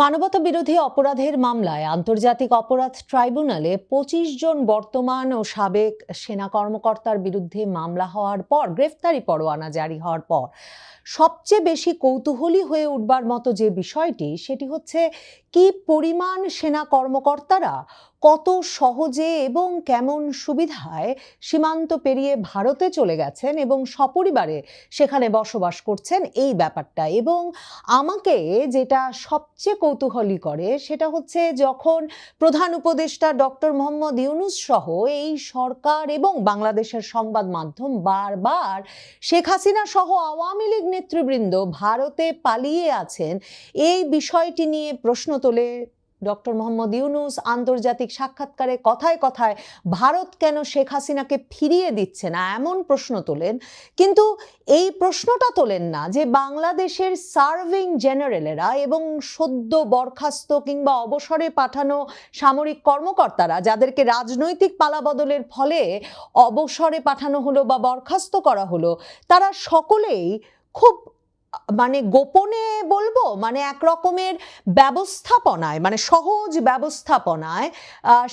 মানবতা বিরোধী অপরাধের মামলায় আন্তর্জাতিক অপরাধ ট্রাইব্যুনালে ২৫ জন বর্তমান ও সাবেক সেনা কর্মকর্তার বিরুদ্ধে মামলা হওয়ার পর গ্রেফতারি পরোয়ানা জারি হওয়ার পর সবচেয়ে বেশি কৌতূহলী হয়ে উঠবার মতো যে বিষয়টি সেটি হচ্ছে কি পরিমাণ সেনা কর্মকর্তারা কত সহজে এবং কেমন সুবিধায় সীমান্ত পেরিয়ে ভারতে চলে গেছেন এবং সপরিবারে সেখানে বসবাস করছেন এই ব্যাপারটা। এবং আমাকে যেটা সবচেয়ে কৌতূহলী করে সেটা হচ্ছে যখন প্রধান উপদেষ্টা ডক্টর মোহাম্মদ ইউনূস সহ এই সরকার এবং বাংলাদেশের সংবাদ মাধ্যম বারবার শেখ হাসিনা সহ আওয়ামী লীগ নেতৃবৃন্দ ভারতে পালিয়ে আছেন এই বিষয়টি নিয়ে প্রশ্ন তোলে। ডক্টর মোহাম্মদ ইউনূস আন্তর্জাতিক সাক্ষাৎকারে কথায় কথায় ভারত কেন শেখ হাসিনাকে ফিরিয়ে দিচ্ছে না এমন প্রশ্ন তোলেন, কিন্তু এই প্রশ্নটা তোলেন না যে বাংলাদেশের সার্ভিং জেনারেলেরা এবং সদ্য বরখাস্ত কিংবা অবসরে পাঠানো সামরিক কর্মকর্তারা যাদেরকে রাজনৈতিক পালাবদলের ফলে অবসরে পাঠানো হলো বা বরখাস্ত করা হলো, তারা সকলেই খুব গোপনে বলবো এক রকমের ব্যবস্থাপনায় সহজ ব্যবস্থাপনায়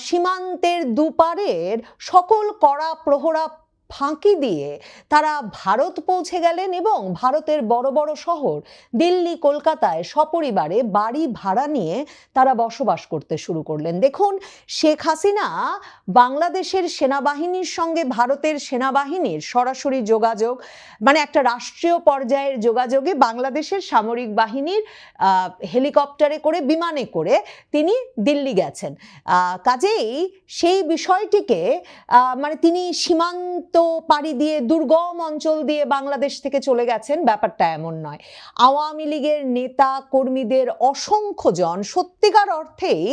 সীমান্তের দুপারের সকল কড়া প্রহরা ফাঁকি দিয়ে তারা ভারত পৌঁছে গেলেন এবং ভারতের বড় বড় শহর দিল্লি কলকাতায় সপরিবারে বাড়ি ভাড়া নিয়ে তারা বসবাস করতে শুরু করলেন। দেখুন, শেখ হাসিনা বাংলাদেশের সেনাবাহিনীর সঙ্গে ভারতের সেনাবাহিনীর সরাসরি যোগাযোগ একটা রাষ্ট্রীয় পর্যায়ের যোগাযোগে বাংলাদেশের সামরিক বাহিনীর হেলিকপ্টারে করে বিমানে করে তিনি দিল্লি গেছেন। কাজেই সেই বিষয়টিকে তিনি সীমান্ত পাড়ি দিয়ে দুর্গম অঞ্চল দিয়ে বাংলাদেশ থেকে চলে গেছেন ব্যাপারটা এমন নয়। আওয়ামী লীগের নেতা কর্মীদের অসংখ্য জন সত্যিকার অর্থেই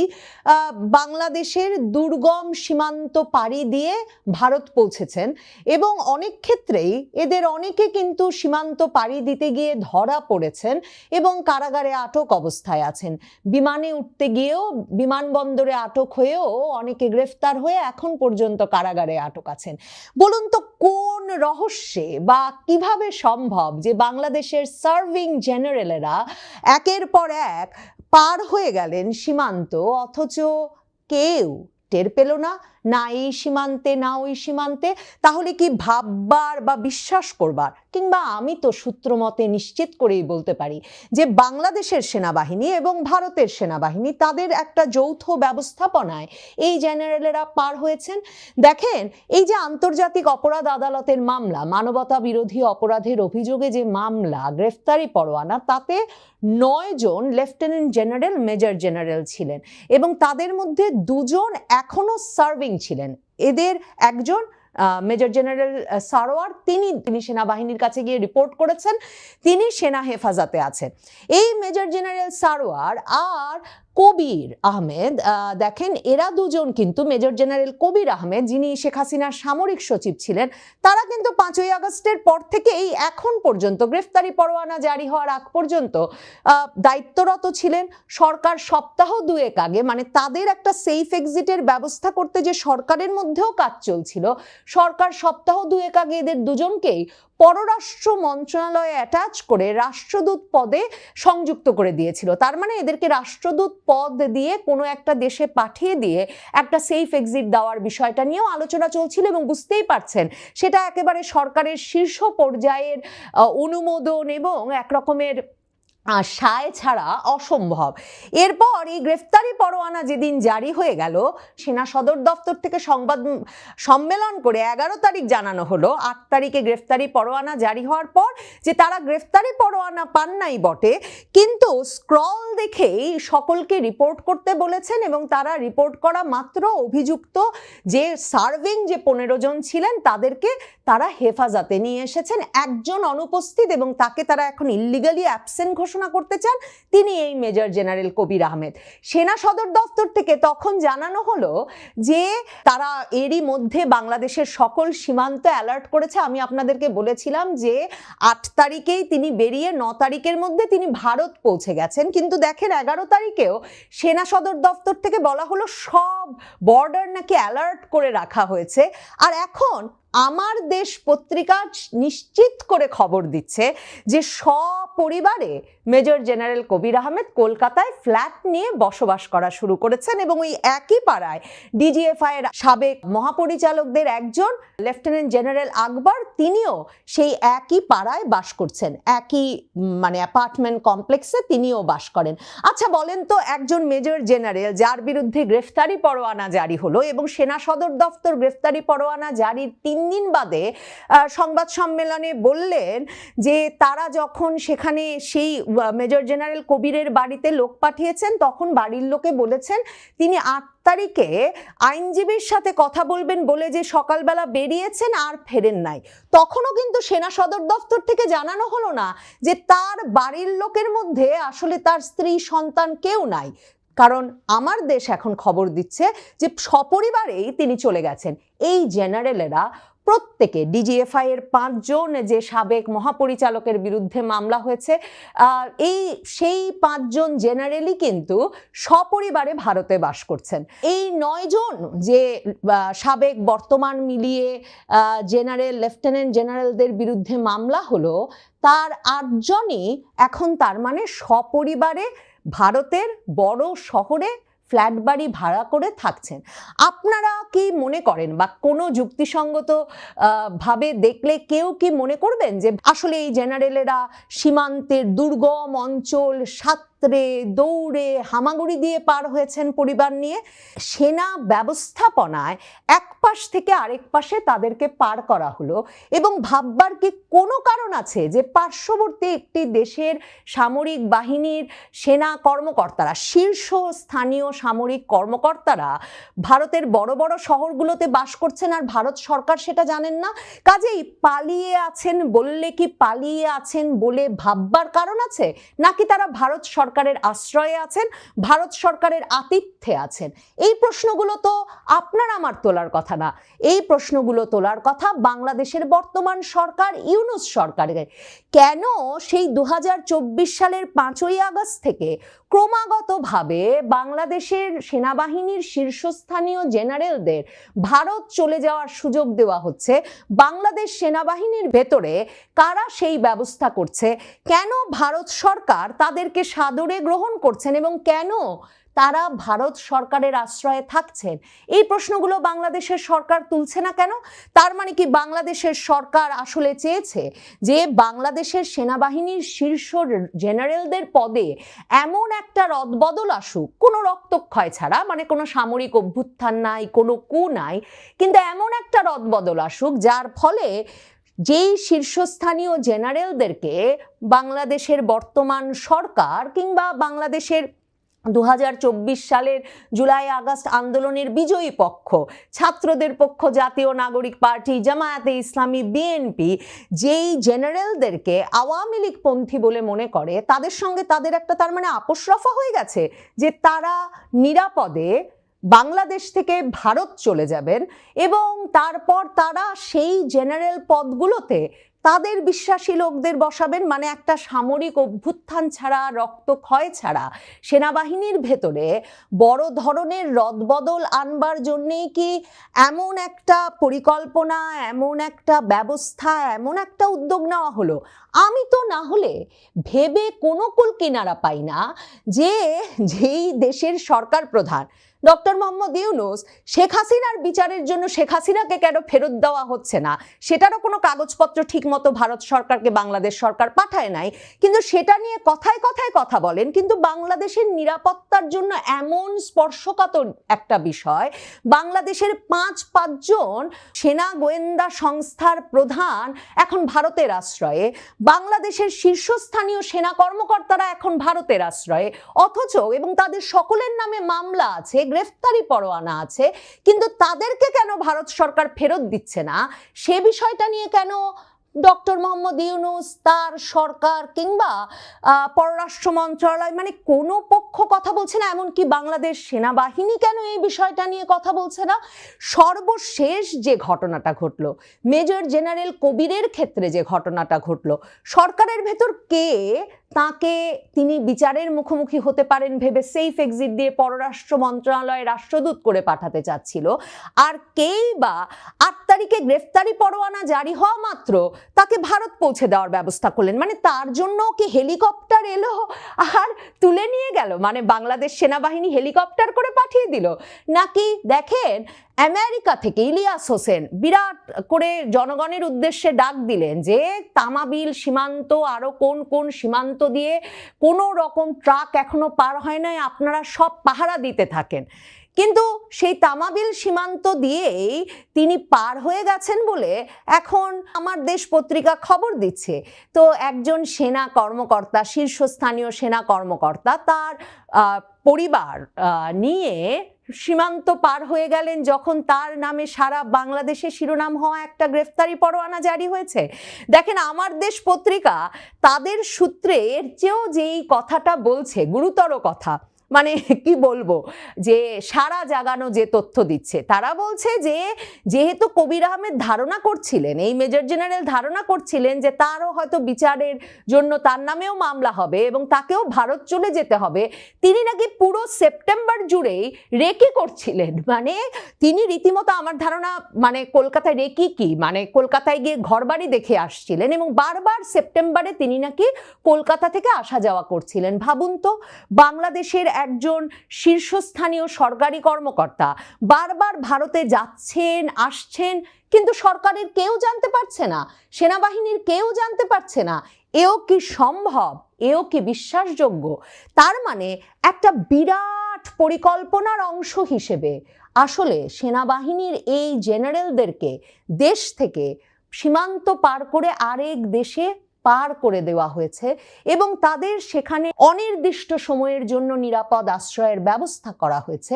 বাংলাদেশের দুর্গম সীমান্ত পাড়ি দিয়ে ভারত পৌঁছেছেন এবং অনেক ক্ষেত্রেই এদের অনেকে কিন্তু সীমান্ত পাড়ি দিতে গিয়ে ধরা পড়েছেন এবং কারাগারে আটক অবস্থায় আছেন। বিমানে উঠতে গিয়েও বিমানবন্দরে আটক হয়েও অনেকে গ্রেফতার হয়ে এখন পর্যন্ত কারাগারে আটক আছেন। বলুন তো কোন রহস্যে বা কিভাবে সম্ভব যে বাংলাদেশের সার্ভিং জেনারেলেরা একের পর এক পার হয়ে গেলেন সীমান্ত, অথচ কেউ টের পেল না, না এই সীমান্তে না ওই সীমান্তে? তাহলে কি ভাববার বা বিশ্বাস করবার, কিংবা আমি তো সূত্রমতে নিশ্চিত করেই বলতে পারি যে বাংলাদেশের সেনাবাহিনী এবং ভারতের সেনাবাহিনী তাদের একটা যৌথ ব্যবস্থাপনায় এই জেনারেলেরা পার হয়েছেন। দেখেন, এই যে আন্তর্জাতিক অপরাধ আদালতের মামলা, মানবতা বিরোধী অপরাধের অভিযোগে যে মামলা, গ্রেফতারি পরোয়ানা, তাতে 9 জন লেফটেন্যান্ট জেনারেল মেজর জেনারেল ছিলেন এবং তাদের মধ্যে 2 জন এখনো সার্ভিং ছিলেন। এদের একজন মেজর জেনারেল সারোয়ার, তিনি সেনাবাহিনীর কাছে গিয়ে রিপোর্ট করেছেন তিনি সেনা হেফাজতে আছেন। এই মেজর জেনারেল সারোয়ার আর কবির আহমেদ, দেখেন এরা দুজন কিন্তু, মেজর জেনারেল কবির আহমেদ যিনি শেখ হাসিনার সামরিক সচিব ছিলেন, তারা কিন্তু 5ই আগস্টের পর থেকে এই এখন পর্যন্ত গ্রেফতারি পরোয়ানা জারি হওয়ার আগ পর্যন্ত দায়িত্বরত ছিলেন। সরকার সপ্তাহ 2 আগে তাদের একটা সেফ এক্সিটের ব্যবস্থা করতে যে সরকারের মধ্যেও কাজ চলছিল, সরকার সপ্তাহ 2 আগে এদের দুজনকেই পররাষ্ট্র মন্ত্রণালয়ে অ্যাটাচ করে রাষ্ট্রদূত পদে সংযুক্ত করে দিয়েছিল। তার এদেরকে রাষ্ট্রদূত পদ দিয়ে কোনো একটা দেশে পাঠিয়ে দিয়ে একটা সেফ এক্সিট দেওয়ার বিষয়টা নিয়েও আলোচনা চলছিল এবং বুঝতেই পারছেন সেটা একেবারে সরকারের শীর্ষ পর্যায়ের অনুমোদন এবং একরকমের সায় ছাড়া অসম্ভব। এরপর এই গ্রেফতারি পরোয়ানা যেদিন জারি হয়ে গেল, সেনা সদর দপ্তর থেকে সংবাদ সম্মেলন করে 11 তারিখ জানানো হলো 8 তারিখে গ্রেফতারি পরোয়ানা জারি হওয়ার পর যে তারা গ্রেফতারি পরোয়ানা পান নাই বটে, কিন্তু স্ক্রল দেখেই সকলকে রিপোর্ট করতে বলেছেন এবং তারা রিপোর্ট করা মাত্র অভিযুক্ত যে সার্ভিং যে 15 জন ছিলেন তাদেরকে তারা হেফাজতে নিয়ে এসেছেন। একজন অনুপস্থিত এবং তাকে তারা এখন ইল্লিগালি অ্যাবসেন্ট ঘোষণা করতে চান, তিনি এই মেজর জেনারেল কবির আহমেদ। সেনা সদর দপ্তর থেকে তখন জানানো হলো যে তারা এরই মধ্যে বাংলাদেশের সকল সীমান্ত অ্যালার্ট করেছে। আমি আপনাদেরকে বলেছিলাম যে 8 তারিখেই তিনি বেরিয়ে 9 তারিখের মধ্যে তিনি ভারত পৌঁছে গেছেন, কিন্তু দেখেন 11 তারিখেও সেনা সদর দপ্তর থেকে বলা হলো সব বর্ডার নাকি অ্যালার্ট করে রাখা হয়েছে। আর এখন আমার দেশ পত্রিকা নিশ্চিত করে খবর দিচ্ছে যে সপরিবারে মেজর জেনারেল কবির আহমেদ কলকাতায় ফ্ল্যাট নিয়ে বসবাস করা শুরু করেছেন এবং ওই একই পাড়ায় ডিজিএফআই এর সাবেক মহাপরিচালকদের একজন লেফটেন্যান্ট জেনারেল আকবর, তিনিও সেই একই পাড়ায় বাস করছেন, একই মানে অ্যাপার্টমেন্ট কমপ্লেক্সে তিনিও বাস করেন। আচ্ছা বলেন তো, একজন মেজর জেনারেল যার বিরুদ্ধে গ্রেফতারি পরোয়ানা জারি হলো এবং সেনা সদর দফতর গ্রেফতারি পরোয়ানা জারির 3 দিন বাদে সংবাদ সম্মেলনে বললেন যে তারা যখন সেখানে সেই মেজর জেনারেল কবিরের বাড়িতে লোক পাঠিয়েছেন তখন বাড়ির লোকে বলেছেন তিনি 8 তারিখে আইনজীবীর সাথে কথা বলবেন বলে যে সকালবেলা বেরিয়েছেন আর ফেরেন নাই। তখনও কিন্তু সেনা সদর দফতর থেকে জানানো হলো না যে তার বাড়ির লোকের মধ্যে আসলে তার স্ত্রী সন্তান কেউ নাই, কারণ আমার দেশ এখন খবর দিচ্ছে যে সপরিবারেই তিনি চলে গেছেন। এই জেনারেলেরা প্রত্যেকে, ডিজিএফআই এর 5 জন যে সাবেক মহাপরিচালকের বিরুদ্ধে মামলা হয়েছে, সেই 5 জন জেনারেলই কিন্তু সপরিবারে ভারতে বাস করছেন। এই 9 জন যে সাবেক বর্তমান মিলিয়ে জেনারেল, লেফটেন্যান্ট জেনারেলদের বিরুদ্ধে মামলা হলো, তার 8 জনই এখন তার মানে সপরিবারে ভারতের বড় শহরে ফ্ল্যাট বাড়ি ভাড়া করে থাকছেন। আপনারা কি মনে করেন বা কোনো যুক্তিসঙ্গত ভাবে দেখলে কেউ কি মনে করবেন যে আসলে এই জেনারেলেরা সীমান্তের দুর্গম অঞ্চল সাঁতরে দৌড়ে হামাগুড়ি দিয়ে পার হয়েছেন পরিবার নিয়ে? সেনা ব্যবস্থাপনায় এক পাশ থেকে আরেক পাশে তাদেরকে পার করা হলো এবং ভাববার কি কোনো কারণ আছে যে পার্শ্ববর্তী একটি দেশের সামরিক বাহিনীর সেনা কর্মকর্তারা, শীর্ষস্থানীয় সামরিক কর্মকর্তারা ভারতের বড় বড় শহরগুলোতে বাস করছেন আর ভারত সরকার সেটা জানেন না? কাজেই পালিয়ে আছেন বললে কি পালিয়ে আছেন বলে ভাববার কারণ আছে, নাকি তারা ভারত সরকারের আশ্রয়ে আছেন, ভারত সরকারের আতিথ্যে আছেন? এই প্রশ্নগুলো তো আপনার আমার তোলার কথা না, এই প্রশ্নগুলো তোলার কথা বাংলাদেশের বর্তমান সরকার, ইউনূস সরকারের। কেন সেই 2024 সালের 5ই আগস্ট থেকে ক্রমাগতভাবে বাংলাদেশের সেনাবাহিনীর শীর্ষস্থানীয় জেনারেলদের ভারত চলে যাওয়ার সুযোগ দেওয়া হচ্ছে? বাংলাদেশ সেনাবাহিনীর ভেতরে কারা সেই ব্যবস্থা করছে? কেন ভারত সরকার তাদেরকে সাদরে গ্রহণ করছেন এবং কেন তারা ভারত সরকারের আশ্রয়ে থাকছেন? এই প্রশ্নগুলো বাংলাদেশের সরকার তুলছে না কেন? তার মানে কি বাংলাদেশের সরকার আসলে চেয়েছে যে বাংলাদেশের সেনাবাহিনীর শীর্ষ জেনারেলদের পদে এমন একটা রদবদল আসুক, কোনো রক্তক্ষয় ছাড়া, মানে কোনো সামরিক অভ্যুত্থান নাই, কোনো কু নাই, কিন্তু এমন একটা রদবদল আসুক যার ফলে যেই শীর্ষস্থানীয় জেনারেলদেরকে বাংলাদেশের বর্তমান সরকার কিংবা বাংলাদেশের 2024 সালের জুলাই আগস্ট আন্দোলনের বিজয়ী পক্ষ, ছাত্রদের পক্ষ, জাতীয় নাগরিক পার্টি, জামায়াতে ইসলামী, বিএনপি, যেই জেনারেলদেরকে আওয়ামী লীগ পন্থী বলে মনে করে, তাদের সঙ্গে তাদের একটা তার মানে আপোষ রফা হয়ে গেছে যে তারা নিরাপদে বাংলাদেশ থেকে ভারত চলে যাবেন এবং তারপর তারা সেই জেনারেল পদগুলোতে তাদের বিশ্বাসী লোকদের বসাবেন। মানে একটা সামরিক অভ্যুত্থান ছাড়া, রক্তক্ষয় ছাড়া সেনাবাহিনীর ভেতরে বড় ধরনের রদবদল আনবার জন্যেই কি এমন একটা পরিকল্পনা, এমন একটা ব্যবস্থা, এমন একটা উদ্যোগ নেওয়া হলো? আমি তো না হলে ভেবে কোনো কুল কিনারা পাই না যে যেই দেশের সরকার প্রধান ডক্টর মোহাম্মদ ইউনূস, শেখ হাসিনার বিচারের জন্য শেখ হাসিনাকে কেন ফেরত দেওয়া হচ্ছে না সেটারও কোনো কাগজপত্র ঠিক মতো ভারত সরকারকে বাংলাদেশ সরকার পাঠায় নাই, কিন্তু সেটা নিয়ে কথায় কথায় কথা বলেন। কিন্তু বাংলাদেশের নিরাপত্তার জন্য এমন স্পর্শকাতর একটা বিষয়, বাংলাদেশের 5 জন সেনা গোয়েন্দা সংস্থার প্রধান এখন ভারতের আশ্রয়ে, বাংলাদেশের শীর্ষস্থানীয় সেনা কর্মকর্তারা এখন ভারতের আশ্রয়ে, অথচ এবং তাদের সকলের নামে মামলা আছে, গ্রেফতারি পরোয়ানা আছে, কিন্তু তাদেরকে কেন ভারত সরকার ফেরত দিচ্ছে না? সে বিষয়টা নিয়ে কেন ডক্টর মোহাম্মদ ইউনূস, তার সরকার কিংবা পররাষ্ট্র মন্ত্রণালয়, মানে কোনো পক্ষ কথা বলছে না? এমনকি বাংলাদেশ সেনাবাহিনী কেন এই বিষয়টা নিয়ে কথা বলছে না? সর্বশেষ যে ঘটনাটা ঘটলো, মেজর জেনারেল কবিরের ক্ষেত্রে যে ঘটনাটা ঘটলো, সরকারের ভেতর কে তাকে তিনি বিচারের মুখোমুখি হতে পারেন ভেবে সেফ এক্সিট দিয়ে পররাষ্ট্র মন্ত্রণালয়ে রাষ্ট্রদূত করে পাঠাতে চাচ্ছিল, আর কেই বা 8 তারিখে গ্রেফতারি পরোয়ানা জারি হওয়া মাত্র তাকে ভারত পৌঁছে দেওয়ার ব্যবস্থা করলেন। মানে তার জন্য কি হেলিকপ্টার এলো আর তুলে নিয়ে গেল? মানে বাংলাদেশ সেনাবাহিনী হেলিকপ্টার করে পাঠিয়ে দিল নাকি? দেখেন, আমেরিকা থেকে ইলিয়াস হোসেন বিরাট করে জনগণের উদ্দেশ্যে ডাক দিলেন যে তামাবিল সীমান্ত, আরো কোন কোন সীমান্ত দিয়ে কোনো রকম ট্রাক এখনো পার হয় নাই, আপনারা সব পাহারা দিতে থাকেন। কিন্তু সেই তামাবিল সীমান্ত দিয়েই তিনি পার হয়ে গেছেন বলে এখন আমার দেশ পত্রিকা খবর দিচ্ছে। তো একজন সেনা কর্মকর্তা, শীর্ষস্থানীয় সেনা কর্মকর্তা, তার পরিবার নিয়ে সীমান্ত পার হয়ে গেলেন যখন তার নামে সারা বাংলাদেশে শিরোনাম হওয়া একটা গ্রেফতারি পরোয়ানা জারি হয়েছে। দেখেন, আমার দেশ পত্রিকা তাদের সূত্রে এর চেয়েও যেই কথাটা বলছে, গুরুতর কথা, মানে কি বলবো, যে সারা জাগানো যে তথ্য দিচ্ছে। তারা বলছে যে যেহেতু কবির আহমেদ ধারণা করছিলেন, এই মেজর জেনারেল ধারণা করছিলেন যে তারও হয়তো বিচারের জন্য তার নামেও মামলা হবে এবং তাকেও ভারত চলে যেতে হবে, তিনি নাকি পুরো সেপ্টেম্বর জুড়েই রেকি করছিলেন। মানে তিনি রীতিমতো, আমার ধারণা, মানে কলকাতায় রেকি কি, মানে কলকাতায় গিয়ে ঘরবাড়ি দেখে আসছিলেন এবং বারবার সেপ্টেম্বরে তিনি নাকি কলকাতা থেকে আসা যাওয়া করছিলেন। ভাবুন তো, বাংলাদেশের একজন শীর্ষস্থানীয় সরকারি কর্মকর্তা বারবার ভারতে যাচ্ছেন আসছেন, কিন্তু সরকারের কেউ জানতে পারছে না, সেনাবাহিনীর কেউ জানতে পারছে না। এও কি সম্ভব? এও কি বিশ্বাসযোগ্য? তার মানে একটা বিরাট পরিকল্পনার অংশ হিসেবে আসলে সেনাবাহিনীর এই জেনারেলদেরকে দেশ থেকে সীমান্ত পার করে আরেক দেশে পার করে দেওয়া হয়েছে এবং তাদের সেখানে অনির্দিষ্ট সময়ের জন্য নিরাপদ আশ্রয়ের ব্যবস্থা করা হয়েছে।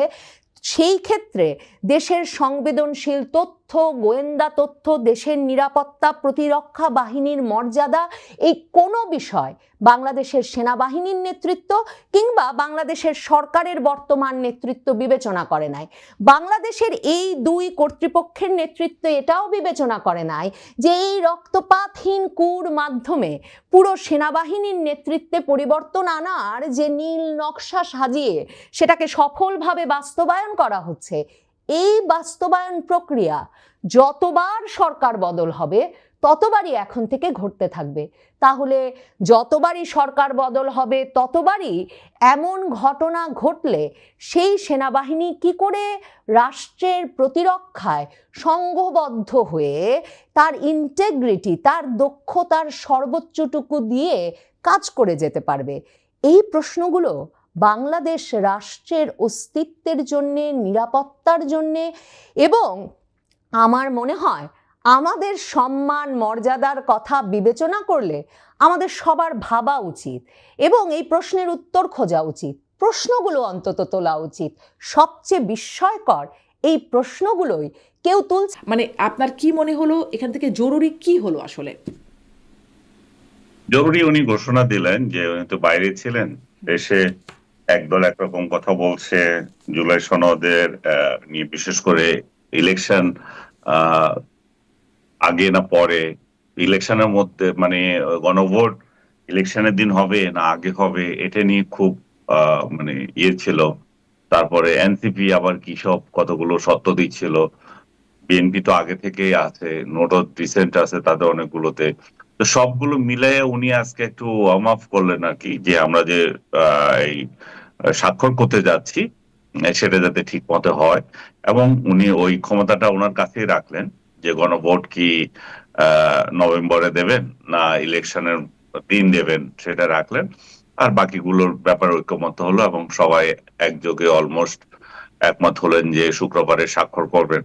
সেই ক্ষেত্রে দেশের সংবেদনশীল তথ্য, গোয়েন্দা তথ্য, দেশের নিরাপত্তা, প্রতিরক্ষা বাহিনীর মর্যাদা, এই কোনো বিষয় বাংলাদেশের সেনাবাহিনীর নেতৃত্ব কিংবা বাংলাদেশের সরকারের বর্তমান নেতৃত্ব বিবেচনা করে নাই। বাংলাদেশের এই দুই কর্তৃপক্ষের নেতৃত্ব এটাও বিবেচনা করে নাই যে এই রক্তপাতহীন কুর মাধ্যমে পুরো সেনাবাহিনীর নেতৃত্বে পরিবর্তন আনার যে নীল নকশা সাজিয়ে সেটাকে সফলভাবে বাস্তবায়ন করা হচ্ছে, এই বাস্তবায়ন প্রক্রিয়া যতবার সরকার বদল হবে ততবারই এখন থেকে ঘটতে থাকবে। তাহলে যতবারই সরকার বদল হবে ততবারই এমন ঘটনা ঘটলে সেই সেনাবাহিনী কি করে রাষ্ট্রের প্রতিরক্ষায় সংঘবদ্ধ হয়ে তার ইন্টেগ্রিটি, তার দক্ষতার সর্বোচ্চটুকু দিয়ে কাজ করে যেতে পারবে? এই প্রশ্নগুলো বাংলাদেশ রাষ্ট্রের অস্তিত্বের জন্যে, নিরাপত্তার জন্যে এবং আমার মনে হয় আমাদের সম্মান মর্যাদার কথা বিবেচনা করলে আমাদের সবার ভাবা উচিত এবং এই প্রশ্নের উত্তর খোঁজা উচিত, প্রশ্নগুলো অন্তত তোলা উচিত। সবচেয়ে বিস্ময়কর এই প্রশ্নগুলোই কেউ তুলছে। মানে আপনার কি মনে হলো এখান থেকে জরুরি কি হলো? আসলে জরুরি উনি ঘোষণা দিলেন যে উনি তো বাইরে ছিলেন, দেশে একদল একরকম কথা বলছে, জুলাই সনদের নিয়ে, বিশেষ করে ইলেকশন আগে না পরে, ইলেকশনের মধ্যে, মানে গণভোট ইলেকশনের দিন হবে না আগে হবে, এটা নিয়ে খুব মানে ইয়ে ছিল। তারপরে এনসিপি আবার কি সব কতগুলো সত্য দিচ্ছিল, বিএনপি তো আগে থেকেই আছে, নোটও রিসেন্ট আছে তাদের অনেকগুলোতে। তো সবগুলো মিলে উনি আজকে একটু ওয়ার্ম আপ করলেন আর কি, যে আমরা যে এই স্বাক্ষর করতে যাচ্ছি সেটা যাতে ঠিক মতো হয়, এবং উনি ওই ক্ষমতাটা ওনার কাছেই রাখলেন যে গণভোট কি নভেম্বরে দেবেন না ইলেকশনের দিন দেবেন সেটা রাখলেন, আর বাকিগুলোর ব্যাপারে ঐক্যমত হলো এবং সবাই একযোগে অলমোস্ট একমত হলেন যে শুক্রবারে স্বাক্ষর করবেন।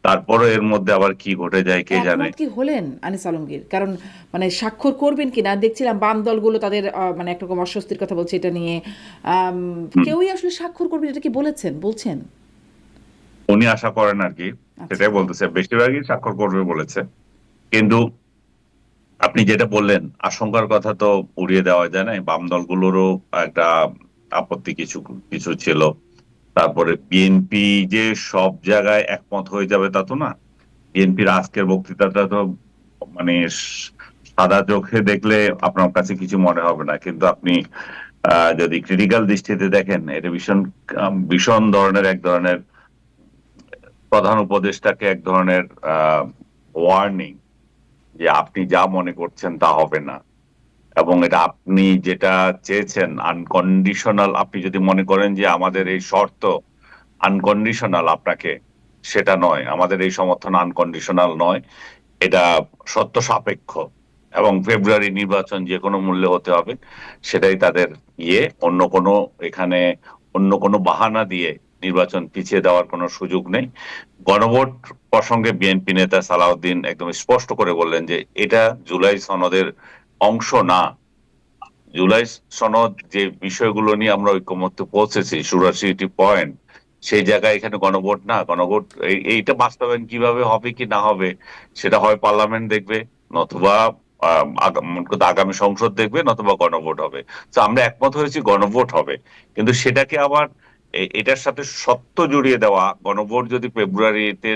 তারপরে এর মধ্যে আবার কি ঘটে যায় কে জানে। কি হলেন আনিস আলমগীর? কারণ মানে স্বাক্ষর করবেন কিনা দেখছিলাম বাম দলগুলো তাদের মানে একরকম অস্বস্তির কথা বলছে এটা নিয়ে। কেউই আসলে স্বাক্ষর করবেন এটা কি বলছেন? উনি আশা করেন আর কি, সেটাই বলতেছে, বেশিরভাগই স্বাক্ষর করবে বলেছে। কিন্তু আপনি যেটা বললেন আশঙ্কার কথা তো উড়িয়ে দেওয়া যায় না, বাম দলগুলোরও একটা আপত্তি কিছু কিছু ছিল। তারপরে বিএনপি যে সব জায়গায় একমত হয়ে যাবে তা তো না। বিএনপির আজকের বক্তৃতাটা তো মানে সাদা চোখে দেখলে আপনার কাছে কিছু মনে হবে না, কিন্তু আপনি যদি ক্রিটিক্যাল দৃষ্টিতে দেখেন, এটা ভীষণ ভীষণ ধরনের এক ধরনের প্রধান উপদেষ্টাকে এক ধরনের ওয়ার্নিং যে আপনি যা মনে করছেন তা হবে না, এবং এটা আপনি যেটা চেয়েছেন আনকন্ডিশনাল, আপনি যদি মনে করেন যে আমাদের এই শর্ত আনকন্ডিশনাল আপনাকে, সেটা নয়। আমাদের এই সমর্থন আনকন্ডিশনাল নয়, এটা সত্য সাপেক্ষ, এবং ফেব্রুয়ারি নির্বাচন যে কোনো মূল্যে হতে হবে, সেটাই তাদের অন্য কোনো এখানে অন্য কোনো বাহানা দিয়ে নির্বাচন পিছিয়ে দেওয়ার কোনো সুযোগ নেই। গণভোট প্রসঙ্গে বিএনপি নেতা সালাউদ্দিন একদম স্পষ্ট করে বললেন যে এটা জুলাই সনদের অংশ না। জুলাই সনদ যে বিষয়গুলো নিয়ে আমরা ঐকমত্যে পৌঁছেছি, 84টি পয়েন্ট, সেই জায়গায় এখানে গণভোট না। গণভোট এইটা বাস্তবায়ন কিভাবে হবে কি না হবে সেটা হয় পার্লামেন্ট দেখবে, নতুবা আগামী সংসদ দেখবে, নতুবা গণভোট হবে। তো আমরা একমত হয়েছি গণভোট হবে, কিন্তু সেটাকে আবার এটার সাথে সত্য জড়িয়ে দেওয়া, গণভোট যদি ফেব্রুয়ারিতে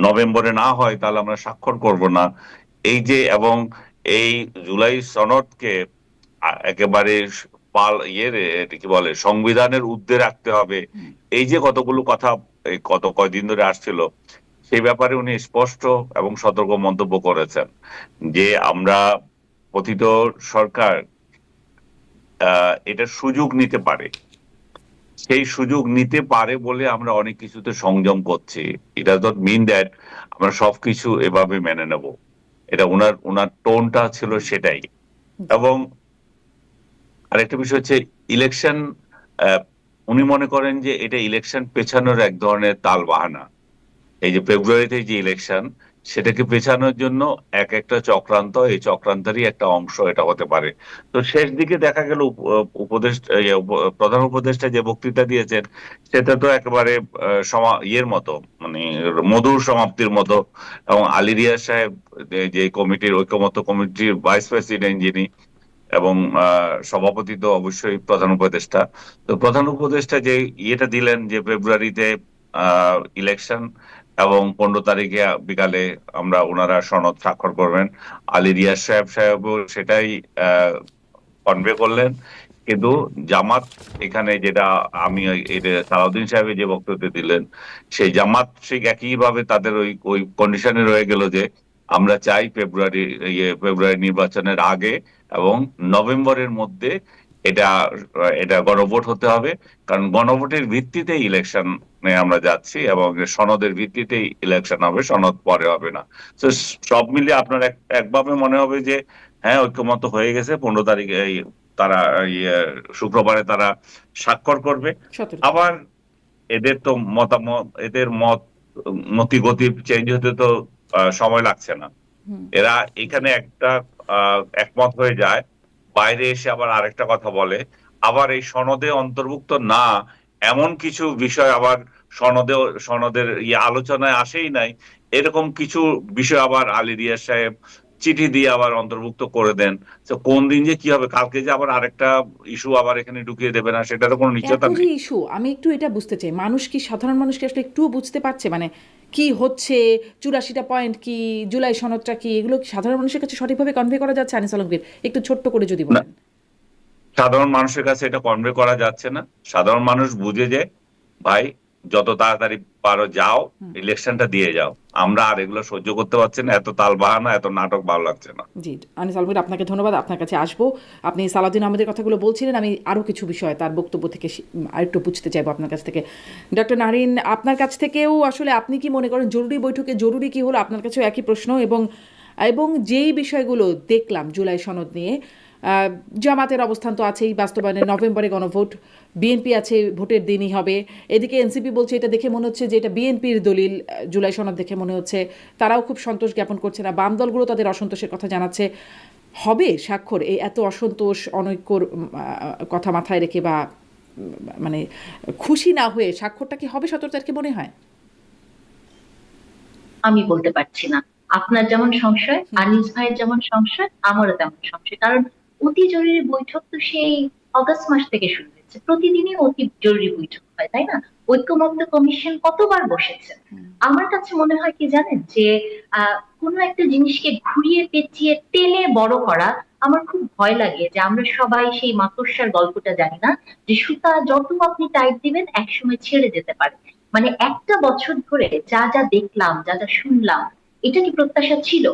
নভেম্বরে না হয় তাহলে আমরা স্বাক্ষর করব না, এই যে, এবং এই জুলাই সনদকে একেবারে কি বলে সংবিধানের ঊর্ধ্বে রাখতে হবে, এই যে কতগুলো কথা কয়দিন ধরে আসছিল, সেই ব্যাপারে উনি স্পষ্ট এবং সতর্ক মন্তব্য করেছেন যে আমরা পতিত সরকার এটার সুযোগ নিতে পারে, সেই সুযোগ নিতে পারে বলে আমরা অনেক কিছুতে সংযম করছি। It does not mean that আমরা সবকিছু এভাবে মেনে নেব। এটা ওনার টোনটা ছিল সেটাই। এবং আরেকটা বিষয় হচ্ছে ইলেকশন, উনি মনে করেন যে এটা ইলেকশন পেছানোর এক ধরনের তাল বাহানা। এই যে ফেব্রুয়ারিতে যে ইলেকশন, সেটাকে পেছানোর জন্য একটা চক্রান্ত, এই চক্রান্তেরই একটা অংশ এটা হতে পারে। তো শেষ দিকে দেখা গেল প্রধান উপদেষ্টা যে বক্তৃতা দিয়েছেন, সেটা তো একেবারে মতো, মানে মধুর সমাপ্তির মতো। এবং আলী রিয়াজ সাহেব যে কমিটির ঐকমত্য কমিটির ভাইস প্রেসিডেন্ট যিনি, এবং সভাপতি তো অবশ্যই প্রধান উপদেষ্টা। তো প্রধান উপদেষ্টা যে দিলেন যে ফেব্রুয়ারিতে ইলেকশন এবং 15 তারিখে বিকালে ওনারা সনদ স্বাক্ষর করবেন, আলী রিয়াজ সাহেবও সেটাই কনভে করলেন। কিন্তু জামাত এখানে যেটা সালাউদ্দিন সাহেবের যে বক্তব্য দিলেন, সেই জামাত ঠিক একইভাবে তাদের ওই কন্ডিশনে রয়ে গেল যে আমরা চাই ফেব্রুয়ারি নির্বাচনের আগে এবং নভেম্বরের মধ্যে এটা গণভোট হতে হবে, কারণ গণভোটের ভিত্তিতেই ইলেকশন আমরা যাচ্ছি, এবং সনদের ভিত্তিতেই ইলেকশন হবে, সনদ পরে হবে না। তো সব মিলিয়ে আপনার একভাবে মনে হবে যে হ্যাঁ, ঐক্যমত হয়ে গেছে, 15 তারিখে তারা শুক্রবারে তারা স্বাক্ষর করবে। আবার এদের তো এদের মতিগতি চেঞ্জ হতে তো সময় লাগছে না। এরা এখানে একটা একমত হয়ে যায়, বাইরে এসে আবার আরেকটা কথা বলে, আবার এই সনদে অন্তর্ভুক্ত না এমন কিছু বিষয় আবার সনদের আলোচনায় আসেই নাই, এরকম কিছু বিষয় আবার আলী রিয়াজ সাহেব চিঠি দিয়ে আবার অন্তর্ভুক্ত করে দেন। তো কোন দিন যে কি হবে, কালকে যে আবার আরেকটা ইস্যু আবার এখানে ঢুকিয়ে দেবে না, সেটারও কোনো নিশ্চয়তা নেই। ইস্যু আমি একটু এটা বুঝতে চাই, সাধারণ মানুষ কি আসলে একটুও বুঝতে পারছে মানে কি হচ্ছে, 84টা পয়েন্ট কি, জুলাই সনদটা কি, এগুলো কি সাধারণ মানুষের কাছে সঠিকভাবে কনভে করা যাচ্ছে? আনিস আলমগীর, একটু ছোট্ট করে যদি বলেন। সাধারণ মানুষের কাছে এটা কনভে করা যাচ্ছে না। সাধারণ মানুষ বুঝে যে ভাই যত তাড়াতাড়ি পারো যাও, ইলেকশনটা দিয়ে যাও, আমরা আর এগুলো সহ্য করতে পারছি না, এত তালবাহানা, এত নাটক ভালো লাগছে না। জি, আনিস আলমগীর, আপনাকে ধন্যবাদ। আপনার কাছে আসবো, আপনি সালাউদ্দিন আহমেদের কথাগুলো বলছিলেন, আমি আরও কিছু বিষয় তার বক্তব্য থেকে আরেকটু বুঝতে চাইবো আপনার কাছ থেকে। ডক্টর নাহরিন, আপনার কাছ থেকেও আসলে আপনি কি মনে করেন জরুরি বৈঠকে জরুরি কি হলো, আপনার কাছেও একই প্রশ্ন। এবং যেই বিষয়গুলো দেখলাম জুলাই সনদ নিয়ে, জামাতের অবস্থান তো আছেই, বাস্তবায়নে নভেম্বরে গণভোট, বিএনপি আছে ভোটের দিনই হবে, এদিকে এনসিপি বলছে এটা দেখে মনে হচ্ছে যে এটা বিএনপির দলিল, জুলাই সনদ দেখে মনে হচ্ছে তারাও খুব সন্তোষ জ্ঞাপন করছে না, বাম দলগুলো তাদের অসন্তোষের কথা জানাচ্ছে। হবে স্বাক্ষর এই এত অসন্তোষ অনৈক্যর কথা মাথায় রেখে, বা মানে খুশি না হয়ে স্বাক্ষরটা কি হবে 17 তারিখে মনে হয়? আমি বলতে পারছি না। আপনার যেমন সংশয়, আনিস ভাইয়ের যেমন সংশয়, আমারও তেমন সংশয়। কারণ অতি জরুরি বৈঠক তো সেই অগাস্ট মাস থেকে শুরু হয়েছে, প্রতিদিনই অতি জরুরি বৈঠক। হয়, তাই না? ঐক্যমত্য কমিশন কতবার বসেছে। আমার কাছে মনে হয় কি জানেন, যে কোনো একটা জিনিসকে ঘুরিয়ে পেঁচিয়ে টেনে বড় করা আমার খুব ভয় লাগে। যে আমরা সবাই সেই মাকড়সার গল্পটা জানি না, যে সুতা যত আপনি টাইট দিবেন একসময় ছেড়ে যেতে পারে। মানে একটা বছর ধরে যা যা দেখলাম, যা যা শুনলাম, এটা কি প্রত্যাশা ছিল?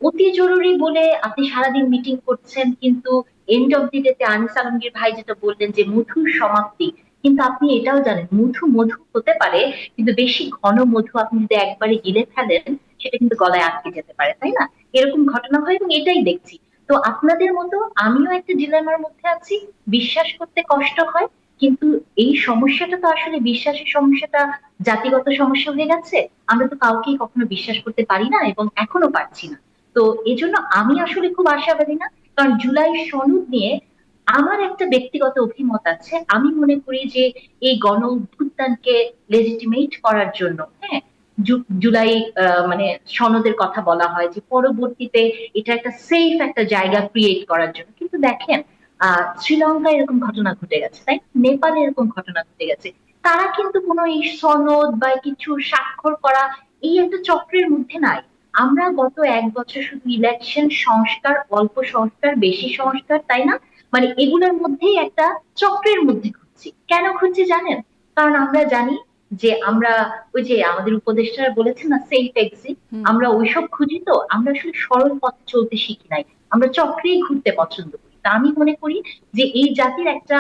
অতি জরুরি বলে আপনি সারাদিন মিটিং করছেন, কিন্তু এন্ড অফ দি ডেতে আনিস আলমগীর ভাই যেটা বললেন যে মধুর সমাপ্তি, কিন্তু আপনি এটাও জানেন মধু মধু হতে পারে, কিন্তু বেশি ঘন মধু আপনি যদি একবারে গিলে ফেলেন সেটা কিন্তু গলায় আটকে যেতে পারে, তাই না? এরকম ঘটনা হয় এবং এটাই দেখছি। তো আপনাদের মতো আমিও একটা ডিলেমার মধ্যে আছি, বিশ্বাস করতে কষ্ট হয়, কিন্তু এই সমস্যাটা তো আসলে বিশ্বাসের সমস্যাটা জাতিগত সমস্যা হয়ে গেছে। আমরা তো কাউকেই কখনো বিশ্বাস করতে পারি না এবং এখনো পারছি না। তো এজন্য আমি আসলে খুব আশাবাদী না, কারণ জুলাই সনদ নিয়ে আমার একটা ব্যক্তিগত অভিমত আছে। আমি মনে করি যে এই গণ অভ্যুত্থানকে লেজিটিমেট করার জন্য, হ্যাঁ, জুলাই মানে সনদের কথা বলা হয় যে পরবর্তীতে এটা একটা সেফ একটা জায়গা ক্রিয়েট করার জন্য, কিন্তু দেখেন শ্রীলঙ্কায় এরকম ঘটনা ঘটে গেছে, তাই না? নেপালে এরকম ঘটনা ঘটে গেছে। তারা কিন্তু কোনো এই সনদ বা কিছু স্বাক্ষর করা এই একটা চক্রের মধ্যে নাই। আমরা গত এক বছর শুধু ইলেকশন সংস্কার, অল্প সংস্কার, বেশি সংস্কার, তাই না, মানে এগুলোর মধ্যেই একটা চক্রের মধ্যে ঘুরছি। কেন ঘুরছি জানেন? কারণ আমরা জানি যে আমরা, ওই যে আমাদের উপদেষ্টারা বলেছেন না, সেফ এক্সিট, আমরা ওইসব খুঁজি। তো আমরা আসলে সরল পথে চলতে শিখি নাই, আমরা চক্রেই ঘুরতে পছন্দ করি। তা আমি মনে করি যে এই জাতির একটা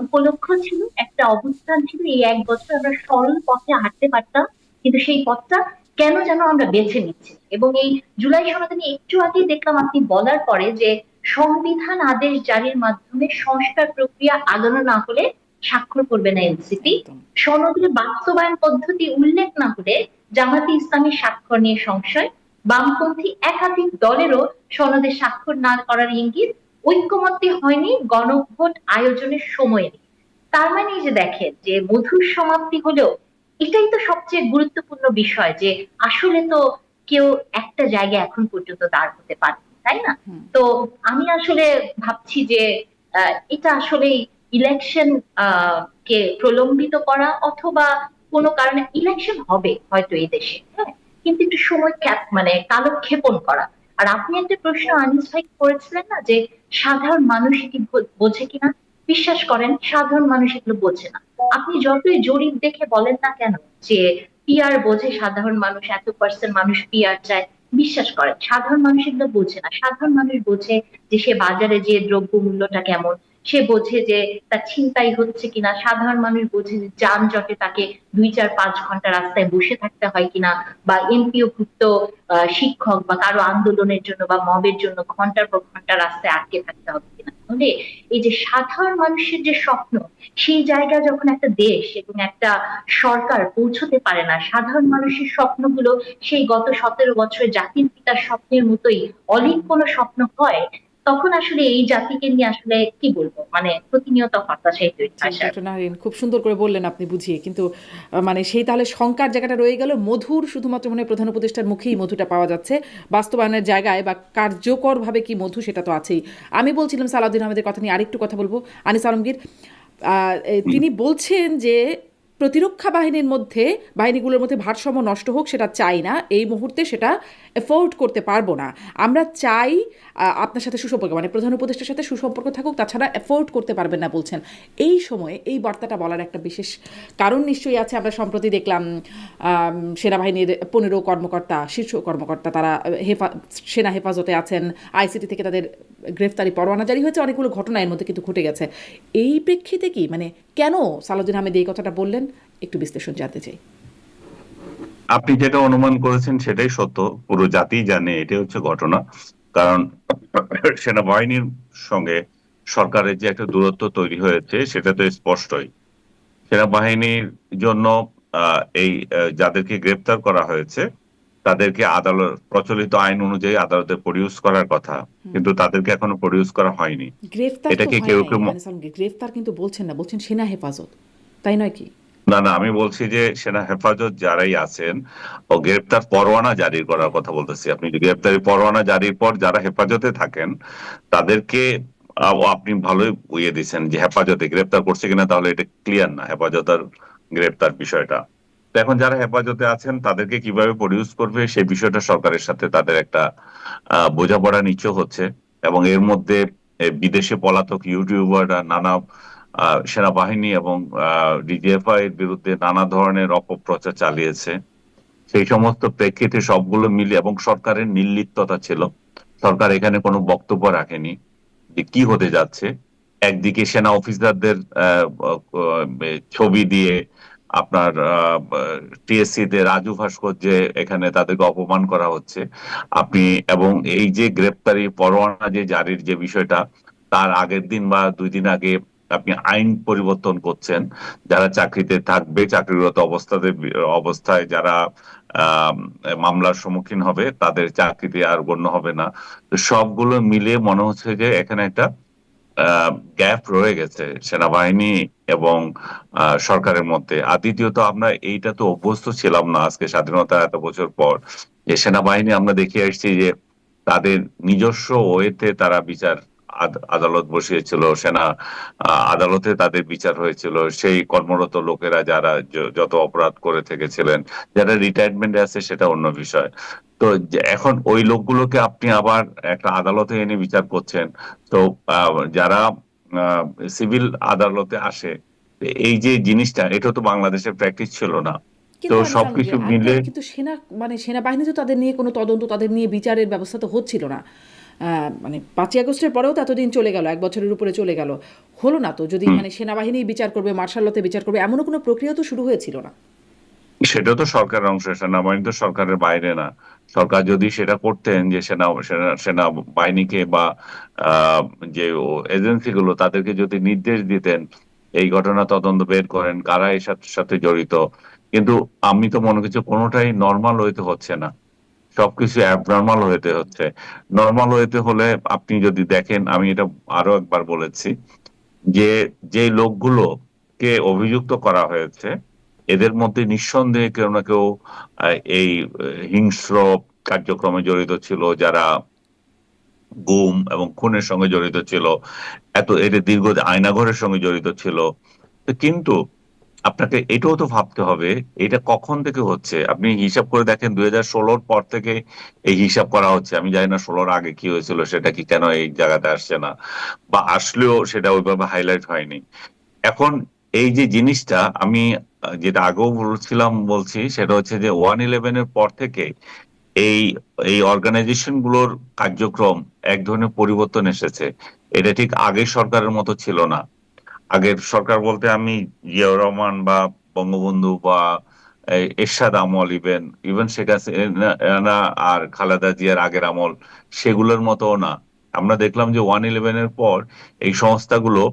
উপলক্ষ ছিল, একটা অবস্থান ছিল, এই এক বছর আমরা সরল পথে হাঁটতে পারতাম, কিন্তু সেই পথটা কেন যেন আমরা বেছে নিচ্ছি। এবং এই জুলাই সনদ আমি একটু আগেই দেখলাম আপনি বলার পরে যে সংবিধান আদেশ জারির মাধ্যমে সংস্কার প্রক্রিয়া আগানো না হলে স্বাক্ষর করবে না এনসিপি। একদম। সনদের বাস্তবায়ন পদ্ধতি উল্লেখ না হলে জামাতে ইসলামী স্বাক্ষর নিয়ে সংশয়। বামপন্থী একাধিক দলেরও সনদে স্বাক্ষর না করার ইঙ্গিত। ঐক্যমত্যে হয়নি গণভোট আয়োজনের সময় নেই। তার মানে এই যে দেখেন যে মধুর সমাপ্তি হলেও এটাই তো সবচেয়ে গুরুত্বপূর্ণ বিষয়, যে আসলে তো কেউ একটা জায়গায় এখন পর্যন্ত দাঁড় হতে পারে, তাই না? তো আমি আসলে ভাবছি যে এটা আসলে ইলেকশন কে প্রলম্বিত করা, অথবা কোনো কারণে ইলেকশন হবে হয়তো এই দেশে, হ্যাঁ, কিন্তু একটু সময় মানে কালক্ষেপণ করা। আর আপনি একটা প্রশ্ন আনিস ভাই করেছিলেন না, যে সাধারণ মানুষ কি বোঝে কিনা? বিশ্বাস করেন সাধারণ মানুষ এগুলো বোঝে না। আপনি যতই জরিপ দেখে বলেন না কেন যে পিআর বোঝে সাধারণ মানুষ, এত পার্সেন্ট মানুষ পিআর চায়, বিশ্বাস করেন সাধারণ মানুষ এগুলো বোঝে না। সাধারণ মানুষ বোঝে যে সে বাজারে যে দ্রব্য মূল্যটা কেমন, সে বোঝে যে তার ছিনতাই হচ্ছে কিনা, সাধারণ মানুষ বোঝে যে যানজটে তাকে 2, 4, 5 ঘন্টা রাস্তায় বসে থাকতে হয় কিনা, বা এমপিও ভুক্ত শিক্ষক বা কারো আন্দোলনের জন্য বা মবের জন্য ঘন্টার পর ঘন্টা রাস্তায় আটকে থাকতে হবে কিনা। তাহলে এই যে সাধারণ মানুষের যে স্বপ্ন, সেই জায়গা যখন একটা দেশ এবং একটা সরকার পৌঁছতে পারে না, সাধারণ মানুষের স্বপ্নগুলো সেই গত 17 বছরে জাতির পিতার স্বপ্নের মতোই অলিক কোনো স্বপ্ন হয়, তখন আসলে এই জাতিকে নিয়ে আসলে কি বলবো, মানে প্রতিনিয়ত হতাশাই তৈরি হয়। ডক্টর নাহরিন খুব সুন্দর করে বললেন আপনি বুঝিয়ে, কিন্তু মানে সেই তাহলে শঙ্কার জায়গাটা রয়ে গেল। মধুর শুধুমাত্র মনে হয় প্রধান উপদেষ্টার মুখেই মধুটা পাওয়া যাচ্ছে, বাস্তবায়নের জায়গায় বা কার্যকরভাবে কি মধু সেটা তো আছেই। আমি বলছিলাম সালাউদ্দিন আহমেদের কথা নিয়ে আরেকটু কথা বলবো। আনিস আলমগীর তিনি বলছেন যে প্রতিরক্ষা বাহিনীগুলোর মধ্যে ভারসাম্য নষ্ট হোক সেটা চাই না, এই মুহূর্তে সেটা এফোর্ড করতে পারবো না। আমরা চাই আপনার সাথে সুসম্পর্ক, মানে প্রধান উপদেষ্টার সাথে সুসম্পর্ক থাকুক, তাছাড়া এফোর্ড করতে পারবেন না বলছেন। এই সময়ে এই বার্তাটা বলার একটা বিশেষ কারণ নিশ্চয়ই আছে। আমরা সম্প্রতি দেখলাম সেনাবাহিনীর 15 কর্মকর্তা, শীর্ষ কর্মকর্তা, তারা সেনা হেফাজতে আছেন, আইসিটি থেকে তাদের গ্রেফতারি পরোয়ানা জারি হয়েছে, অনেকগুলো ঘটনা এর মধ্যে কিন্তু ঘটে গেছে। এই প্রেক্ষিতে কি মানে কেন সালাউদ্দিন আহমেদ এই কথাটা বললেন, একটু বিশ্লেষণ জানতে চাই। আপনি যেটা অনুমান করেছেন সেটাই সত্য, পুরো জাতি জানে এটাই হচ্ছে ঘটনা। কারণ সেনাবাহিনীর সঙ্গে সরকারের যে একটা দূরত্ব তৈরি হয়েছে সেটা তো স্পষ্টই। সেনাবাহিনীর জন্য এই যাদেরকে গ্রেপ্তার করা হয়েছে তাদেরকে আদালত, প্রচলিত আইন অনুযায়ী আদালতে প্রডিউস করার কথা, কিন্তু তাদেরকে এখনো প্রডিউস করা হয়নি। গ্রেফতার তো এটাকে হয় কেউ নাই, কেউ আনিস আলমগীর গ্রেফতার কিন্তু বলছেন না, বলছেন সেনা হেফাজত, তাই নয় কি? না, আমি বলছি যে সেনা হেফাজত যারাই আছেন ও গ্রেপ্তার পরোয়ানা জারি করার কথা বলতেছি। আপনি গ্রেপ্তারি পরোয়ানা জারির পর যারা হেফাজতে থাকেন তাদেরকে আপনি ভালোই বুঝিয়ে দিচ্ছেন যে হেফাজতে গ্রেপ্তার করছে কিনা, তাহলে এটা ক্লিয়ার না হেফাজত আর গ্রেপ্তার বিষয়টা। তো এখন যারা হেফাজতে আছেন তাদেরকে কিভাবে প্রডিউস করবে সেই বিষয়টা সরকারের সাথে তাদের একটা বোঝাপড়া নিশ্চয় হচ্ছে। এবং এর মধ্যে বিদেশে পলাতক ইউটিউবাররা নানা সেনাবাহিনী এবং ডিজিএফআই এর বিরুদ্ধে নানা ধরনের অপপ্রচার চালিয়েছে। সেই সমস্ত প্রেক্ষিতে সবগুলো মিলে, এবং সরকারের নির্লিপ্ততা ছিল, সরকার এখানে কোনো বক্তব্য রাখেনি যে কি হতে যাচ্ছে। একদিকে সেনা অফিসারদের ছবি দিয়ে আপনার টিএসসি তে রাজু ভাস্কর্যে এখানে তাদেরকে অপমান করা হচ্ছে আপনি, এবং এই যে গ্রেপ্তারি পরোয়ানা যে জারির যে বিষয়টা, তার আগের দিন বা 2 দিন আগে আপনি আইন পরিবর্তন করছেন, যারা চাকরিতে থাকবে, চাকরিরত অবস্থায় যারা আহ মামলার সম্মুখীন হবে তাদের চাকরিতে আর গণ্য হবে না। তো সবগুলো মিলে মনে হচ্ছে যে এখানে একটা গ্যাপ রয়ে গেছে সেনাবাহিনী এবং সরকারের মধ্যে। আর দ্বিতীয়ত, আমরা এইটা তো অভ্যস্ত ছিলাম না আজকে স্বাধীনতার এত বছর পর, যে সেনাবাহিনী আমরা দেখে আসছি যে তাদের নিজস্ব ওয়েতে তারা বিচার আদালত বসিয়েছিল, সেনা আদালতে তাদের বিচার হয়েছিল। সেই কর্মরত লোকেরা যারা যত অপরাধ করে থেকেছিলেন, যারা রিটায়ারমেন্টে আছে সেটা অন্য বিষয়। তো এখন ওই লোকগুলোকে আপনি আবার একটা আদালতে এনে বিচার করছেন। তো যারা সিভিল আদালতে আসে, এই যে জিনিসটা, এটা তো বাংলাদেশের প্র্যাকটিস ছিল না। তো কিন্তু আমি সবকিছু মিলে কিন্তু সেনাবাহিনী তো তাদের নিয়ে কোনো তদন্ত, তাদের নিয়ে বিচারের ব্যবস্থা তো হচ্ছিল না। মানে 5ই আগস্টের পরেও তো এতদিন চলে গেল, 1 বছরের উপরে চলে গেল, হলো না তো। যদি মানে সেনাবাহিনী বিচার করবে, মার্শালতে বিচার করবে, এমনও কোনো প্রক্রিয়া তো শুরু হয়েছিল না। সেটা তো সরকারের অংশ, সেনাবাহিনী তো সরকারের বাইরে না। সরকার যদি সেটা করতেন, যে সেনাবাহিনীকে বা আহ, যে এজেন্সি গুলো তাদেরকে যদি নির্দেশ দিতেন এই ঘটনা তদন্ত বের করেন কারা এর সাথে সাথে জড়িত, কিন্তু আমি তো মনে করছি কোনোটাই নর্মাল ওয়েতে হচ্ছে না, সবকিছু অ্যাবনর্মাল হতে হচ্ছে। নর্মাল ওয়েতে হলে আপনি যদি দেখেন, আমি এটা আরো একবার বলেছি, যে যে লোকগুলোকে অভিযুক্ত করা হয়েছে এদের মধ্যে নিঃসন্দেহে কেউ না কেউ এই হিংস্র কার্যক্রমে জড়িত ছিল, যারা গুম এবং খুনের সঙ্গে জড়িত ছিল, এদের দীর্ঘ আয়নাঘরের সঙ্গে জড়িত ছিল। তো কিন্তু আপনাকে এটাও তো ভাবতে হবে এটা কখন থেকে হচ্ছে। আপনি হিসাব করে দেখেন 2016-র পর থেকে এই হিসাব করা হচ্ছে। আমি জানি না 16-র আগে কি হয়েছিল, সেটা কি কেন এই জায়গাতে আসছে না, বা আসলেও সেটা ওইভাবে হাইলাইট হয়নি। এখন এই যে জিনিসটা আমি যেটা আগেও বলছি, সেটা হচ্ছে যে 1/11-এর পর থেকে এই এই অর্গানাইজেশন গুলোর কার্যক্রম এক ধরনের পরিবর্তন এসেছে। এটা ঠিক আগের সরকারের মতো ছিল না। আগের সরকার বলতে আমি জিয়াউর রহমান বা বঙ্গবন্ধু বা এরশাদ আমল, ইভেন ইভেন শেখ হাসিনা আর খালেদা জিয়ার আগের আমল, সেগুলোর মতো না। আমরা দেখলাম যে 1/11-এর পর এই সংস্থাগুলো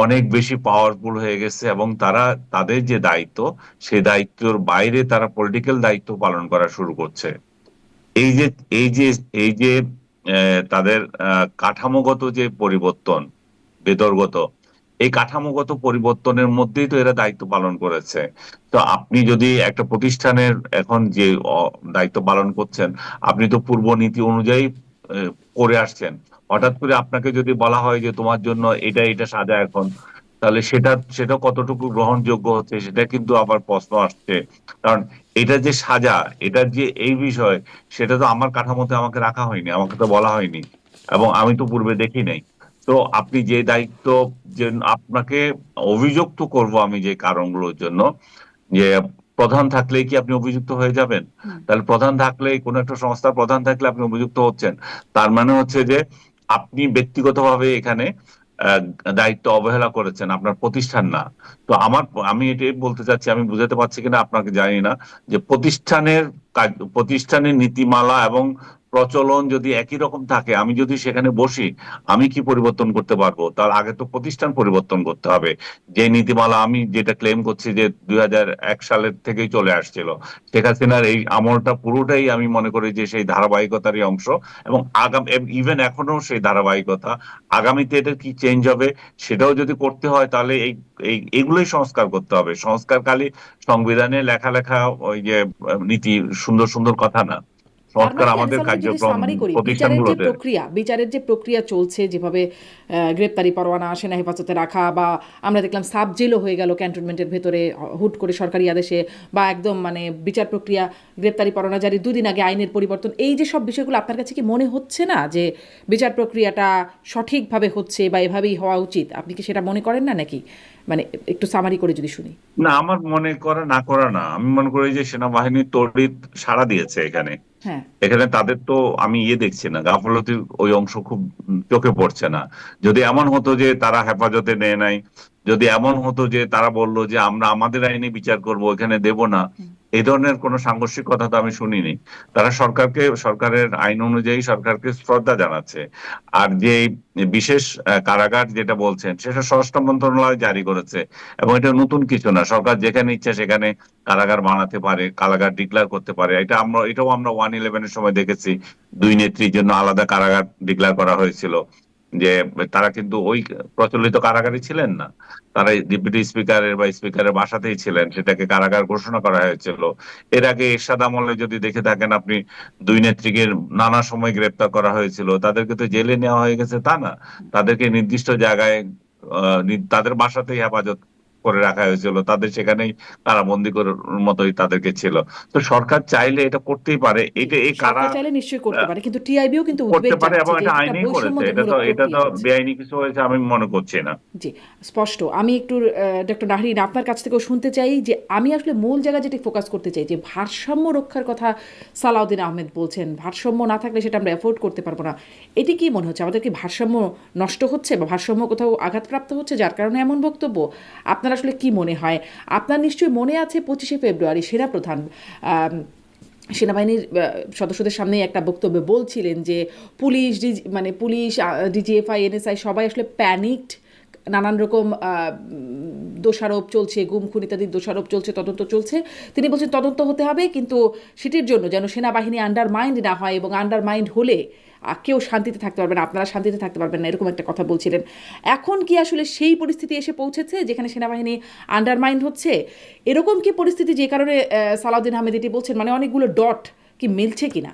অনেক বেশি পাওয়ারফুল হয়ে গেছে, এবং তারা তাদের যে দায়িত্ব, সেই দায়িত্বের বাইরে তারা পলিটিক্যাল দায়িত্ব পালন করা শুরু করছে। এই যে এই যে এই যে তাদের কাঠামোগত যে পরিবর্তন, বেতরগত, এই কাঠামোগত পরিবর্তনের মধ্যেই তো এরা দায়িত্ব পালন করেছে। তো আপনি যদি একটা প্রতিষ্ঠানের এখন যে দায়িত্ব পালন করছেন, আপনি তো পূর্ব নীতি অনুযায়ী করে আসছেন। হঠাৎ করে আপনাকে যদি বলা হয় যে তোমার জন্য এটা এটা সাজা এখন, তাহলে সেটা কতটুকু গ্রহণযোগ্য হচ্ছে, সেটা কিন্তু আবার প্রশ্ন আসছে। কারণ এটা যে সাজা, এটার যে এই বিষয়, সেটা তো আমার কাঠামোতে আমাকে রাখা হয়নি, আমাকে তো বলা হয়নি, এবং আমি তো পূর্বে দেখি নাই। তো আপনি যে দায়িত্ব, যে আপনাকে অভিযুক্ত করব আমি যে কারণগুলোর জন্য, যে প্রধান থাকলেই কি আপনি অভিযুক্ত হয়ে যাবেন? তাহলে প্রধান থাকলেই, কোন একটা সংস্থার প্রধান থাকলে আপনি অভিযুক্ত হচ্ছেন, তার মানে হচ্ছে যে আপনি ব্যক্তিগতভাবে এখানে আহ, দায়িত্ব অবহেলা করেছেন, আপনার প্রতিষ্ঠান না। তো আমি এটাই বলতে চাচ্ছি, আমি বুঝাতে পারছি কিনা আপনাকে জানি না, যে প্রতিষ্ঠানের নীতিমালা এবং প্রচলন যদি একই রকম থাকে, আমি যদি সেখানে বসি, আমি কি পরিবর্তন করতে পারবো? তার আগে তো প্রতিষ্ঠান পরিবর্তন করতে হবে। যে নীতিমালা আমি যেটা ক্লেম করছি যে 2001 সালের থেকেই চলে আসছিল, শেখ হাসিনার এই আমলটা পুরোটাই আমি মনে করি যে সেই ধারাবাহিকতারই অংশ, এবং ইভেন এখনো সেই ধারাবাহিকতা। আগামীতে এটা কি চেঞ্জ হবে, সেটাও যদি করতে হয়, তাহলে এগুলোই সংস্কার করতে হবে। সংস্কার খালি সংবিধানে লেখা লেখা ওই যে নীতি, সুন্দর সুন্দর কথা না, তার সংস্কার মানে কি আমাদের আনিস আলম, যদি কার্যক্রম সামারি করি, প্রতিষ্ঠানগুলোতে। বিচারের যে প্রক্রিয়া চলছে, যেভাবে গ্রেপ্তারি পরোয়ানা, সেনা হেফাজতে রাখা, বা আমরা দেখলাম সাব জেলও হয়ে গেল ক্যান্টনমেন্টের ভেতরে হুট করে সরকারি আদেশে, বা একদম মানে বিচার প্রক্রিয়া, গ্রেপ্তারি পরোয়ানা জারি 2 দিন আগে, আইনের পরিবর্তন, এই যে সব বিষয়গুলো, আপনার কাছে কি মনে হচ্ছে না যে বিচার প্রক্রিয়াটা সঠিকভাবে হচ্ছে বা এভাবেই হওয়া উচিত? আপনি কি সেটা মনে করেন না নাকি? মানে একটু সামারি করে যদি শুনি। না, আমার মনে করা না করা না, আমি মনে করি যে সেনাবাহিনী তড়িৎ সাড়া দিয়েছে এখানে। হ্যাঁ, এখানে তাদের তো আমি দেখছি না, গাফলতির ওই অংশ খুব চোখে পড়ছে না। যদি এমন হতো যে তারা হেফাজতে নেয় নাই, যদি এমন হতো যে তারা বলল যে আমরা আমাদের আইনে বিচার করব, এখানে দেব না, এই ধরনের কোনো সাংঘর্ষিকতা তো আমি শুনিনি। তারা সরকারের আইন অনুযায়ী সরকারকে শ্রদ্ধা জানাচ্ছে। আর যে বিশেষ কারাগার যেটা বলছেন, সেটা স্বরাষ্ট্র মন্ত্রণালয় জারি করেছে, এবং এটা নতুন কিছু না। সরকার যেখানে ইচ্ছা সেখানে কারাগার বানাতে পারে, কারাগার ডিক্লেয়ার করতে পারে। এটাও আমরা 111-এর সময় দেখেছি, 2 নেত্রীর জন্য আলাদা কারাগার ডিক্লেয়ার করা হয়েছিল। যে তারা কিন্তু ওই প্রচলিত কারাগারে ছিলেন না, তারা ডেপুটি স্পিকারের বা স্পিকারের বাসাতেই ছিলেন, সেটাকে কারাগার ঘোষণা করা হয়েছিল। এর আগে এরশাদ আমলে যদি দেখে থাকেন আপনি, 2 নেত্রীকে নানা সময় গ্রেপ্তার করা হয়েছিল, তাদেরকে তো জেলে নেওয়া হয়ে গেছে তা না, তাদেরকে নির্দিষ্ট জায়গায় তাদের বাসাতেই হেফাজত করে রাখা হয়েছিল, তাদের সেখানেই কারাবন্দি করার মতোই তাদেরকে ছিল। তো সরকার চাইলে এটা করতেই পারে। জি, এটা এই কারা সরকার চাইলে নিশ্চয়ই করতে পারে, কিন্তু টিআইবিও কিন্তু করতে উদ্বেগ পারে, এবং জানাচ্ছে যে এটা এটা একটা আইনেই করেছে। বৈষম্যমূলক এটা প্রক্রিয়া তো হচ্ছে। বেআইনি কিছু হয়েছে আমি মনে করছি না। জি, স্পষ্ট। আমি একটু ডক্টর নাহরিন আপনার কাছ থেকেও শুনতে চাই যে আমি আসলে মূল জায়গা যেটি ফোকাস করতে চাই, যে ভারসাম্য রক্ষার কথা সালাউদ্দিন আহমেদ বলছেন, ভারসাম্য না থাকলে সেটা আমরা অ্যাফোর্ড করতে পারবো না। এটি কি মনে হচ্ছে, আমাদের কি ভারসাম্য নষ্ট হচ্ছে বা ভারসাম্য কোথাও আঘাতপ্রাপ্ত হচ্ছে যার কারণে এমন বক্তব্য? আপনার আসলে কি মনে হয়? আপনার নিশ্চয়ই মনে আছে 25শে ফেব্রুয়ারি সেনাপ্রধান সেনাবাহিনীর সদস্যদের সামনে একটা বক্তব্যে বলছিলেন যে পুলিশ, ডিজিএফআই, এনএসআই সবাই আসলে প্যানিকড, নানান রকম দোষারোপ চলছে, গুম খুন ইত্যাদির দোষারোপ চলছে, তদন্ত চলছে। তিনি বলছেন তদন্ত হতে হবে, কিন্তু সেটির জন্য যেন সেনাবাহিনী আন্ডারমাইন্ড না হয়, এবং আন্ডারমাইন্ড হলে কেউ শান্তিতে থাকতে পারবে না, আপনারা শান্তিতে থাকতে পারবেন না, এরকম একটা কথা বলছিলেন। এখন কি আসলে সেই পরিস্থিতি এসে পৌঁছেছে যেখানে সেনাবাহিনী আন্ডারমাইন্ড হচ্ছে? এরকম কি পরিস্থিতি যে কারণে সালাউদ্দিন আহমেদ এটি বলছেন, মানে অনেকগুলো ডট কি মিলছে কিনা?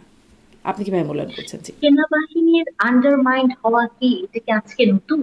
আপনি কিভাবে মূল্যায়ন করছেন? জি, সেনাবাহিনীর আন্ডারমাইন্ড হওয়া কি এটা কি আজকে নতুন?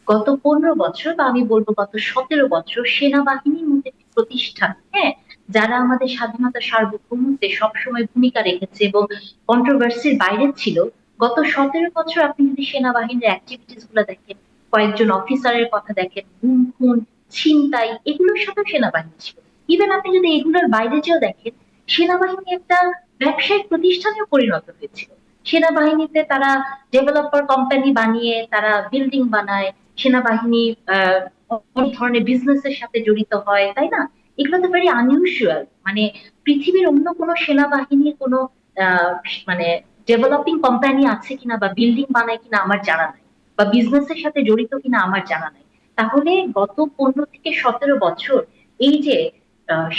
গত 15 বছর বা আমি বলবো গত 17 বছর সেনাবাহিনীর মধ্যে একটি প্রতিষ্ঠান, হ্যাঁ, যারা আমাদের স্বাধীনতা সার্বভৌমত্বে সবসময় ভূমিকা রেখেছে এবং কন্ট্রোভার্সির বাইরে ছিল। গত 17 বছর আপনি যদি সেনাবাহিনীর অ্যাক্টিভিটিস গুলো দেখেন, কয়েকজন অফিসারের কথা দেখেন, গুম খুন, ছিনতাই, এগুলোর সাথে সেনাবাহিনী ছিল। ইভেন আপনি যদি এগুলোর বাইরে যেও দেখেন, সেনাবাহিনী একটা ব্যবসায়িক প্রতিষ্ঠানেও পরিণত হয়েছিল। সেনাবাহিনীতে তারা ডেভেলপার কোম্পানি বানিয়ে তারা বিল্ডিং বানায়, সেনাবাহিনী অনেক ধরনের বিজনেসের সাথে জড়িত হয়, তাই না? এগুলো তো ভেরি আনইউজুয়াল। মানে পৃথিবীর অন্য কোনো সেনাবাহিনীর কোনো আহ, মানে ডেভেলপিং কোম্পানি আছে কিনা বা বিল্ডিং বানায় কিনা আমার জানা নাই, বা বিজনেসের সাথে জড়িত কিনা আমার জানা নাই। তাহলে গত 15 থেকে 17 বছর এই যে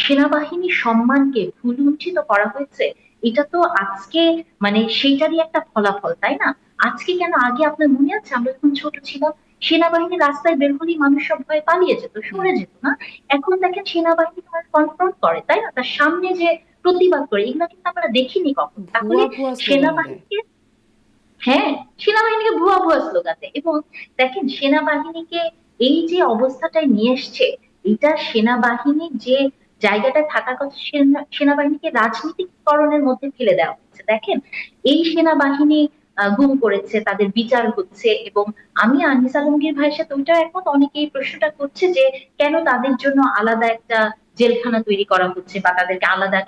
সেনাবাহিনীর সম্মানকে ভুলুণ্ঠিত করা হয়েছে, এটা তো আজকে মানে সেইটারই একটা ফলাফল, তাই না? আজকে কেন, আগে আপনার মনে আছে আমরা যখন ছোট ছিলাম সেনাবাহিনী রাস্তায় বের হলেই মানুষ সব ভয়ে পালিয়ে যেত, সরে যেত না? এখন দেখেন সেনাবাহিনী তোমার কনফ্রন্ট করে, তাই না? তার সামনে যে প্রতিবাদ করে, এগুলো কিন্তু আমরা দেখিনি কখন। তাহলে ভুয়া ভুয়া স্লোগান দেয়। সেনাবাহিনীকে, হ্যাঁ, সেনাবাহিনীকে ভুয়া ভুয়া স্লোগান দেয়। এবং দেখেন সেনাবাহিনীকে এই যে অবস্থাটায় নিয়ে এসছে, এটা সেনাবাহিনীর যে জায়গাটা থাকার কথা, সেনাবাহিনীকে রাজনীতিকরণের মধ্যে ফেলে দেওয়া হচ্ছে। দেখেন এই সেনাবাহিনী গুম করেছে, তাদের বিচার হচ্ছে, এবং আমি আনিস আলমগীর ভাইয়ের সাথে ওইটা এখন অনেকেই প্রশ্নটা করছে যে কেন তাদের জন্য আলাদা একটা জেলখানা তৈরি করা হচ্ছে বা তাদেরকে আলাদা,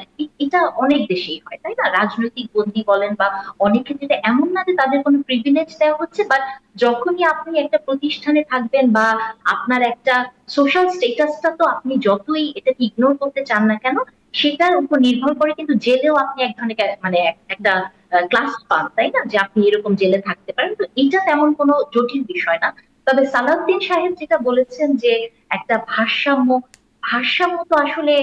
এটা অনেক দেশেই হয়, তাই না? রাজনৈতিক বন্দী বলেন বা অনেক ক্ষেত্রে এটা এমন না যে তাদের কোনো প্রিভিলেজ দেওয়া হচ্ছে, বাট যখনই আপনি একটা প্রতিষ্ঠানে থাকবেন বা আপনার একটা সোশ্যাল স্টেটাসটা, তো আপনি যতই এটাকে ইগনোর করতে চান না কেন, সেটার উপর নির্ভর করে কিন্তু জেলেও আপনি এক ধরনের মানে একটা ক্লাস পান, তাই না? যে আপনি এরকম জেলে থাকতে পারেন। তো এটা তেমন কোনো জটিল বিষয় না। তবে সালাউদ্দিন সাহেব যেটা বলেছেন যে একটা ভারসাম্য, ভারসাম্য তো আসলে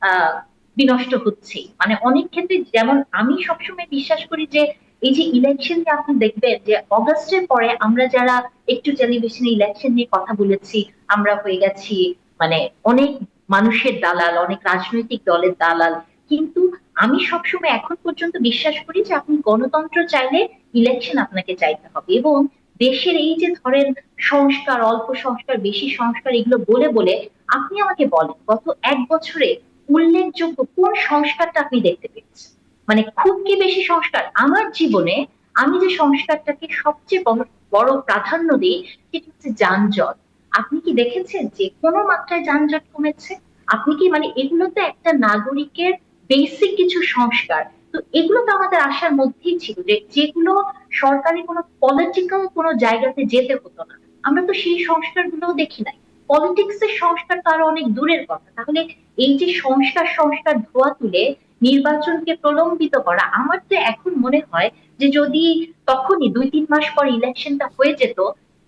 আহ বিনষ্ট হচ্ছে। মানে অনেক ক্ষেত্রে, যেমন আমি সবসময় বিশ্বাস করি যে এই যে ইলেকশন নিয়ে আপনি দেখবেন যে অগাস্টের পরে আমরা যারা একটু টেলিভিশনে ইলেকশন নিয়ে কথা বলেছি, আমরা হয়ে গেছি মানে অনেক মানুষের দালাল, অনেক রাজনৈতিক দলের দালাল। কিন্তু আমি সবসময় এখন পর্যন্ত বিশ্বাস করি যে আপনি গণতন্ত্র চাইলে ইলেকশন আপনাকে চাইতে হবে, এবং দেশের এই যে ধরেন সংস্কার, অল্প সংস্কার, বেশি সংস্কার, এগুলো বলে বলে আপনি আমাকে বলেন গত 1 বছরে উল্লেখযোগ্য কোন সংস্কারটা আপনি দেখতে পেয়েছেন? মানে খুব কি বেশি সংস্কার? আমার জীবনে আমি যে সংস্কারটাকে সবচেয়ে বড় বড় প্রাধান্য দিই সেটা হচ্ছে যানজট। আপনি কি দেখেছেন যে কোনো মাত্রায় যানজট কমেছে? আপনি কি, মানে এগুলো তো একটা নাগরিকের বেসিক কিছু সংস্কার, তো এগুলো তো আমাদের আশার মধ্যেই ছিল যে যেগুলো সরকারি কোনো পলিটিক্যাল কোনো জায়গাতে যেতে হতো না। আমরা তো সেই সংস্কারগুলোও দেখি নাই। পলিটিক্স এর সংস্কার তো আরো অনেক দূরের কথা। তাহলে এই যে সংস্কার সংস্কার ধোয়া তুলে নির্বাচনকে প্রলম্বিত করা, আমার তো এখন মনে হয় যে যদি তখনই 2-3 মাস পর ইলেকশনটা হয়ে যেত,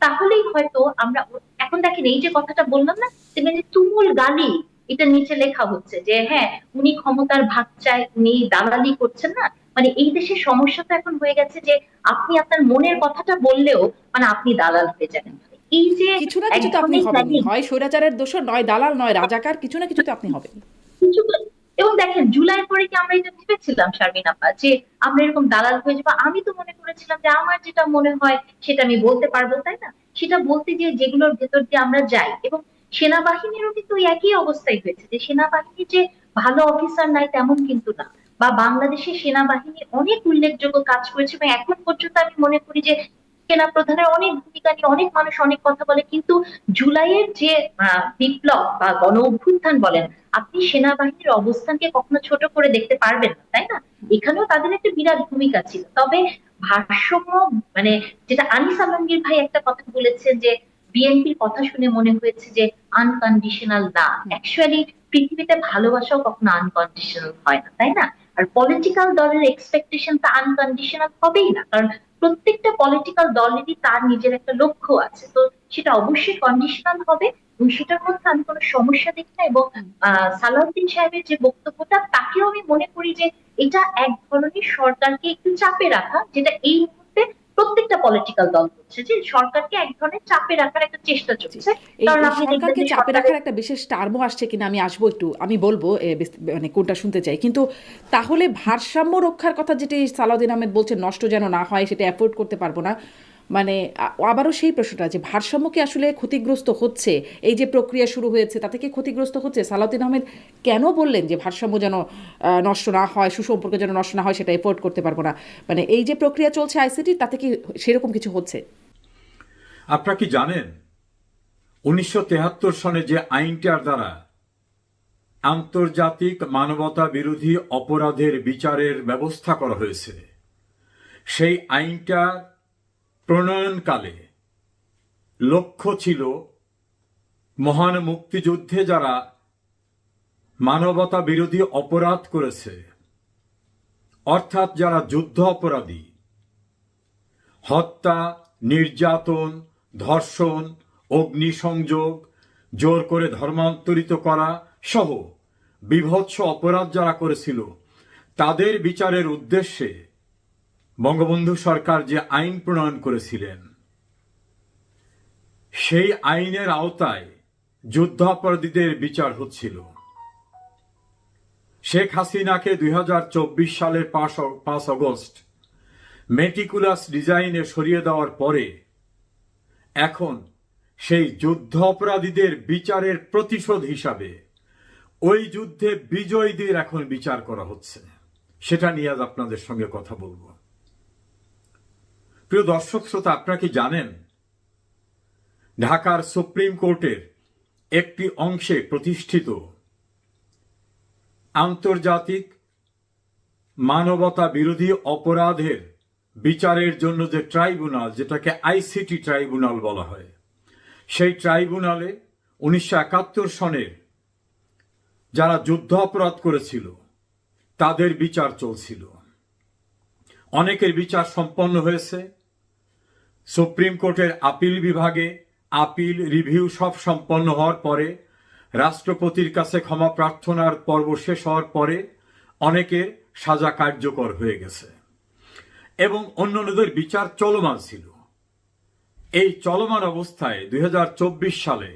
তাহলেই হয়তো আমরা, এখন দেখেন এই যে কথাটা বললাম না, দেখবেন যে তুমুল গালি এটা নিচে লেখা হচ্ছে যে হ্যাঁ উনি ক্ষমতার ভাগ চায়, উনি দালালি করছেন না। মানে এই দেশের সমস্যা তো এখন হয়ে গেছে যে আপনি আপনার মনের কথাটা বললেও মানে আপনি দালাল হয়ে যাবেন। এই যে কিছু না এক কিছু তো আপনি ধরনের হবেনই, হয় স্বৈরাচারের দোষর, নয় দালাল, নয় রাজাকার, কিছু না কিছু তো আপনি হবেন। কিছু, এবং দেখেন জুলাই পরে কি আমরা এটা ভেবেছিলাম শারমিন আপা যে আমরা এরকম দালাল হয়ে যাবো? আমি তো মনে করেছিলাম যে আমার যেটা মনে হয় সেটা আমি বলতে পারবো, তাই না? সেটা বলতে গিয়ে যেগুলোর ভেতর দিয়ে আমরা যাই, এবং সেনাবাহিনীরও কিন্তু ওই একই অবস্থাই হয়েছে যে সেনাবাহিনী যে ভালো অফিসার নাই তেমন কিন্তু না, বা বাংলাদেশের সেনাবাহিনী অনেক উল্লেখযোগ্য কাজ করেছে, এবং এখন পর্যন্ত আমি মনে করি যে সেনা প্রধানের অনেক ভূমিকা নিয়ে অনেক মানুষ অনেক কথা বলে, কিন্তু জুলাইয়ের যে বিপ্লব বা গণ অভ্যুত্থান বলেন, আপনি সেনাবাহিনীর অবস্থানকে কখনো ছোট করে দেখতে পারবেন না, তাই না? এখানেও তাদের একটা বিরাট ভূমিকা ছিল। তবে ভারসাম্য, মানে যেটা আনিস আলমগীর ভাই একটা কথা বলেছেন যে বিএনপির কথা শুনে মনে হয়েছে যে আনকন্ডিশনাল না। অ্যাকচুয়ালি পৃথিবীতে ভালোবাসাও কখনো আনকন্ডিশনাল হয় না, তাই না? আর পলিটিক্যাল দলের এক্সপেকটেশন তো আনকন্ডিশনাল হবেই না, কারণ প্রত্যেকটা পলিটিক্যাল দলেরই তার নিজের একটা লক্ষ্য আছে, তো সেটা অবশ্যই কন্ডিশনাল হবে, এবং সেটার মধ্যে আমি কোনো সমস্যা দেখি না। এবং সালাউদ্দিন সাহেবের যে বক্তব্যটা, তাকেও আমি মনে করি যে এটা এক ধরনের সরকারকে একটু চাপে রাখা, যেটা এই মুহূর্তে প্রত্যেকটা পলিটিক্যাল দল করছে, যে সরকারকে এক ধরনের চাপে রাখার একটা চেষ্টা চলছে। এই কারণ এই আপনি দেখবেন সরকারকে যে চাপে সরকারের, রাখার একটা বিশেষ টার্মও আসছে কিনা আমি আসবো একটু, আমি বলবো মানে কোনটা শুনতে চাই, কিন্তু তাহলে ভারসাম্য রক্ষার কথা যেটি সালাউদ্দিন আহমেদ বলছেন, নষ্ট যেন না হয়, সেটা অ্যাফোর্ড করতে পারবো না, মানে আবারও সেই প্রশ্নটা যে ভারসাম্য কি আসলে ক্ষতিগ্রস্ত হচ্ছে? এই যে প্রক্রিয়া শুরু হয়েছে তাতে কি ক্ষতিগ্রস্ত হচ্ছে? সালাউদ্দিন আহমেদ কেন বললেন যে ভারসাম্য যেন নষ্ট না হয়, সুসম্পর্ক যেন নষ্ট না হয়, সেটা এফোর্ড করতে পারবো না? মানে এই যে প্রক্রিয়া চলছে আইসিটি, তাতে কি সেরকম কিছু হচ্ছে? আপনারা কি জানেন 1973 সনে যে আইনটার দ্বারা আন্তর্জাতিক মানবতা বিরোধী অপরাধের বিচারের ব্যবস্থা করা হয়েছে, সেই আইনটা প্রণয়নকালে লক্ষ্য ছিল মহান মুক্তিযুদ্ধে যারা মানবতা বিরোধী অপরাধ করেছে, অর্থাৎ যারা যুদ্ধ অপরাধী, হত্যা, নির্যাতন, ধর্ষণ, অগ্নিসংযোগ, জোর করে ধর্মান্তরিত করা সহ বীভৎস অপরাধ যারা করেছিল, তাদের বিচারের উদ্দেশ্যে বঙ্গবন্ধু সরকার যে আইন প্রণয়ন করেছিলেন, সেই আইনের আওতায় যুদ্ধাপরাধীদের বিচার হচ্ছিল। শেখ হাসিনাকে 2024 সালের 5 আগস্ট মেটিকুলাস ডিজাইনে সরিয়ে দেওয়ার পরে এখন সেই যুদ্ধ অপরাধীদের বিচারের প্রতিশোধ হিসাবে ওই যুদ্ধে বিজয়ীদের এখন বিচার করা হচ্ছে। সেটা নিয়ে আজ আপনাদের সঙ্গে কথা বলবো। প্রিয় দর্শক শ্রোতা, আপনারা কি জানেন ঢাকার সুপ্রিম কোর্টের একটি অংশে প্রতিষ্ঠিত আন্তর্জাতিক মানবতা বিরোধী অপরাধের বিচারের জন্য যে ট্রাইব্যুনাল, যেটাকে আইসিটি ট্রাইব্যুনাল বলা হয়, সেই ট্রাইব্যুনালে 1971 সনের যারা যুদ্ধ অপরাধ করেছিল তাদের বিচার চলছিল। অনেকের বিচার সম্পন্ন হয়েছে। সুপ্রিম কোর্টের আপিল বিভাগে আপিল রিভিউ সব সম্পন্ন হওয়ার পরে, রাষ্ট্রপতির কাছে ক্ষমা প্রার্থনার পর্ব শেষ হওয়ার পরে অনেকের সাজা কার্যকর হয়ে গেছে এবং অন্যান্যদের বিচার চলমান ছিল। এই চলমান অবস্থায় 2024 সালে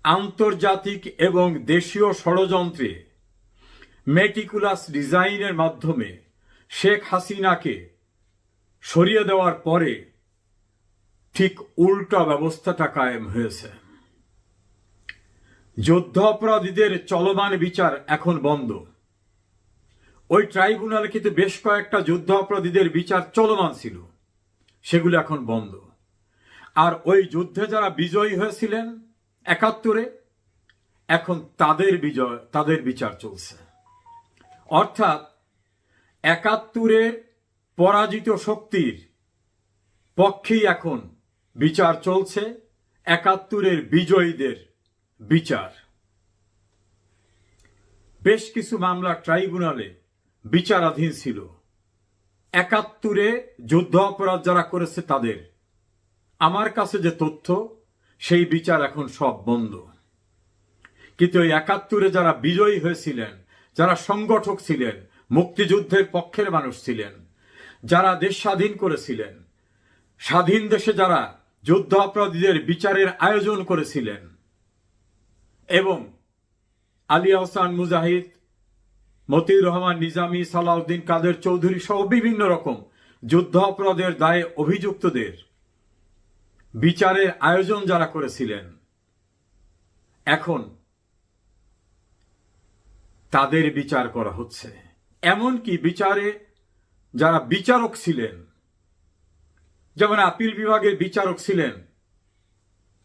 আন্তর্জাতিক এবং দেশীয় ষড়যন্ত্রে মেটিকুলাস ডিজাইনের মাধ্যমে শেখ হাসিনাকে সরিয়ে দেওয়ার পরে ঠিক উল্টা ব্যবস্থাটা কায়েম হয়েছে। যুদ্ধাপরাধীদের চলমান বিচার এখন বন্ধ। ওই ট্রাইব্যুনালে কিন্তু বেশ কয়েকটা যুদ্ধাপরাধীদের বিচার চলমান ছিল, সেগুলো এখন বন্ধ। আর ওই যুদ্ধে যারা বিজয়ী হয়েছিলেন ৭১-এ, এখন তাদের বিচার চলছে। অর্থাৎ ৭১-এর পরাজিত শক্তির পক্ষেই এখন বিচার চলছে, ৭১-এর বিজয়ীদের বিচার। বেশ কিছু মামলা ট্রাইব্যুনালে বিচারাধীন ছিল। ৭১-এ যুদ্ধ অপরাধ যারা করেছে তাদের, আমার কাছে যে তথ্য, সেই বিচার এখন সব বন্ধ। কিন্তু ওই ৭১-এ যারা বিজয়ী হয়েছিলেন, যারা সংগঠক ছিলেন, মুক্তিযুদ্ধের পক্ষের মানুষ ছিলেন, যারা দেশ স্বাধীন করেছিলেন, স্বাধীন দেশে যারা যুদ্ধ অপরাধীদের বিচারের আয়োজন করেছিলেন, এবং আলী আহসান মুজাহিদ, মতিউর রহমান নিজামী, সালাউদ্দিন কাদের চৌধুরী সহ বিভিন্ন রকম যুদ্ধ অপরাধের দায়ে অভিযুক্তদের বিচারের আয়োজন যারা করেছিলেন, এখন তাদের বিচার করা হচ্ছে। এমনকি বিচারে যারা বিচারক ছিলেন, যেমন আপিল বিভাগের বিচারক ছিলেন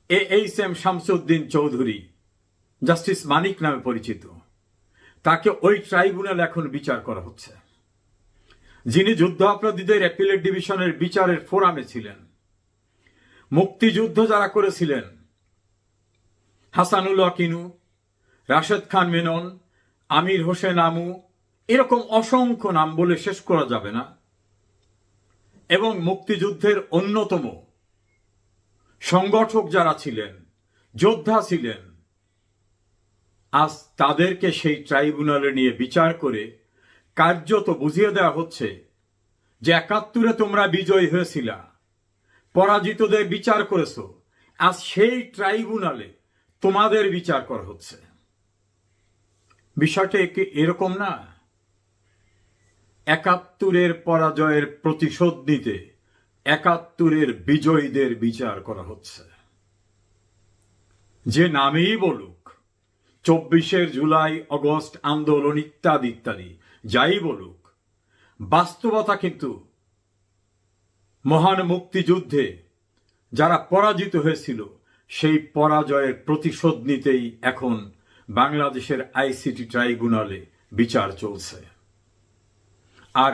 এইচ.এম. শামসুদ্দিন চৌধুরী, জাস্টিস মানিক নামে পরিচিত, তাকে ওই ট্রাইব্যুনাল এখন বিচার করা হচ্ছে। যিনি যুদ্ধ অপরাধীদের অ্যাপিলেট ডিভিশনের বিচারের ফোরামে ছিলেন। মুক্তিযুদ্ধ যারা করেছিলেন, হাসানুল্লাহ কিনু, রাশেদ খান মেনন, আমির হোসেন আমু, এরকম অসংখ্য নাম বলে শেষ করা যাবে না, এবং মুক্তিযুদ্ধের অন্যতম সংগঠক যারা ছিলেন, যোদ্ধা ছিলেন, আজ তাদেরকে সেই ট্রাইব্যুনালে নিয়ে বিচার করে কার্যত বুঝিয়ে দেওয়া হচ্ছে যে ৭১-এ তোমরা বিজয়ী হয়েছিলা, পরাজিতদের বিচার করেছো, আজ সেই ট্রাইব্যুনালে তোমাদের বিচার করা হচ্ছে। বিষয়টা এরকম না? ৭১-এর পরাজয়ের প্রতিশোধ নিতে ৭১-এর বিজয়ীদের বিচার করা হচ্ছে। যে নামেই বলুক, ২৪ জুলাই, অগস্ট আন্দোলন ইত্যাদি ইত্যাদি যাই বলুক, বাস্তবতা কিন্তু মহান মুক্তিযুদ্ধে যারা পরাজিত হয়েছিল, সেই পরাজয়ের প্রতিশোধ নিতেই এখন বাংলাদেশের আইসিটি ট্রাইব্যুনালে বিচার চলছে। আর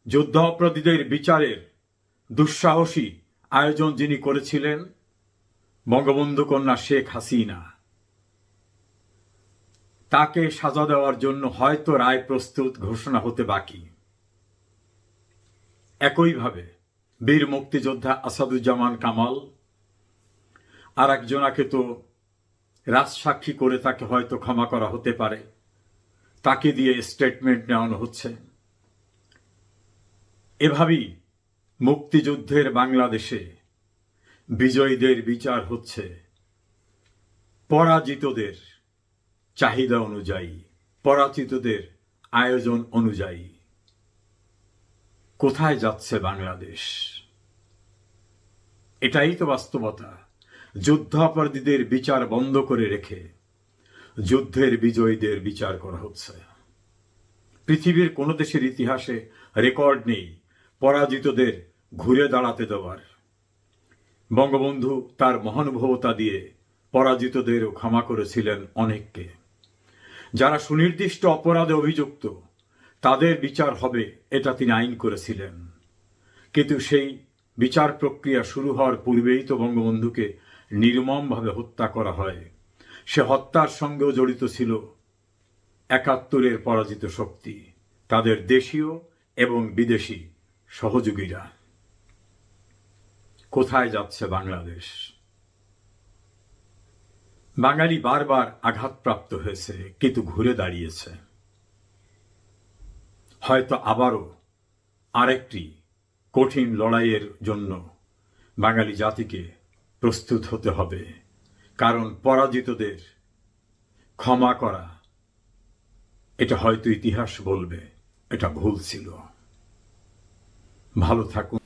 যুদ্ধ অপরাধীদের বিচারের দুঃসাহসী আয়োজন যিনি করেছিলেন, বঙ্গবন্ধু কন্যা শেখ হাসিনা, তাকে সাজা দেওয়ার জন্য হয়তো রায় প্রস্তুত, ঘোষণা হতে বাকি। একইভাবে বীর মুক্তিযোদ্ধা আসাদুজ্জামান কামাল, আর একজনাকে তো রাজসাক্ষী করে তাকে হয়তো ক্ষমা করা হতে পারে, তাকে দিয়ে স্টেটমেন্ট নেওয়ানো হচ্ছে। এভাবেই মুক্তিযুদ্ধের বাংলাদেশে বিজয়ীদের বিচার হচ্ছে পরাজিতদের চাহিদা অনুযায়ী, পরাজিতদের আয়োজন অনুযায়ী। কোথায় যাচ্ছে বাংলাদেশ? এটাই তো বাস্তবতা। যুদ্ধাপরাধীদের বিচার বন্ধ করে রেখে যুদ্ধের বিজয়ীদের বিচার করা হচ্ছে। পৃথিবীর কোন দেশের ইতিহাসে রেকর্ড নেই পরাজিতদের ঘুরে দাঁড়াতে দেওয়ার। বঙ্গবন্ধু তার মহানুভবতা দিয়ে পরাজিতদেরও ক্ষমা করেছিলেন অনেককে। যারা সুনির্দিষ্ট অপরাধে অভিযুক্ত, তাদের বিচার হবে, এটা তিনি আইন করেছিলেন। কিন্তু সেই বিচার প্রক্রিয়া শুরু হওয়ার পূর্বেই তো বঙ্গবন্ধুকে নির্মমভাবে হত্যা করা হয়। সে হত্যার সঙ্গেও জড়িত ছিল ৭১-এর পরাজিত শক্তি, তাদের দেশীয় এবং বিদেশি সহযোগীরা। কোথায় যাচ্ছে বাংলাদেশ? বাঙালি বারবার আঘাতপ্রাপ্ত হয়েছে, কিন্তু ঘুরে দাঁড়িয়েছে। হয়তো আবারও আরেকটি কঠিন লড়াইয়ের জন্য বাঙালি জাতিকে প্রস্তুত হতে হবে, কারণ পরাজিতদের ক্ষমা করা এটা হয়তো ইতিহাস বলবে এটা ভুল ছিল। ভালো থাকুন।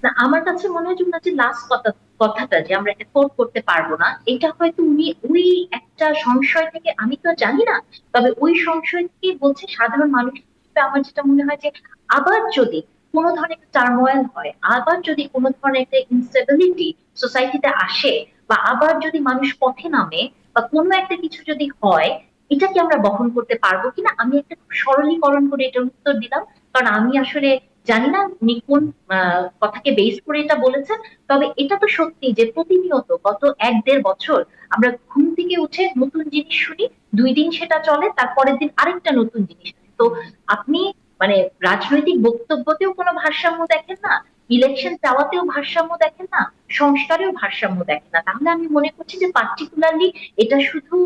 না, আমার কাছে মনে হয় যে উনার যে লাস্ট কথাটা যে আমরা এফোর্ড করতে পারবো না, এটা হয়তো উনি ওই একটা সংশয় থেকে, আমি তো আর জানি না, তবে ওই সংশয় থেকে বলছে। সাধারণ মানুষ হিসেবে আমার যেটা মনে হয় যে আবার যদি কোনো ধরনের একটা টার্মোয়েল হয়, আবার যদি কোনো ধরনের একটা ইনস্টেবিলিটি সোসাইটিতে আসে, বা আবার যদি মানুষ পথে নামে, বা কোনো একটা কিছু যদি হয়, এটা কি আমরা বহন করতে পারবো কিনা। আমি একটা খুব সরলীকরণ করে এটার উত্তর দিলাম, কারণ আমি আসলে জানি না উনি কোন কথাকে বেস করে এটা বলেছেন। তবে এটা তো সত্যি যে প্রতিনিয়ত গত 1-1.5 বছর আমরা ঘুম থেকে উঠে নতুন জিনিস শুনি, 2 দিন সেটা চলে, তারপরের দিন আরেকটা নতুন জিনিস শুনি। তো আপনি মানে রাজনৈতিক বক্তব্যতেও কোনো ভারসাম্য দেখেন না, ইলেকশন চাওয়াতেও ভারসাম্য দেখেন না, সংস্কারেও ভারসাম্য দেখেন না। তাহলে আমি মনে করছি যে পার্টিকুলারলি এটা শুধু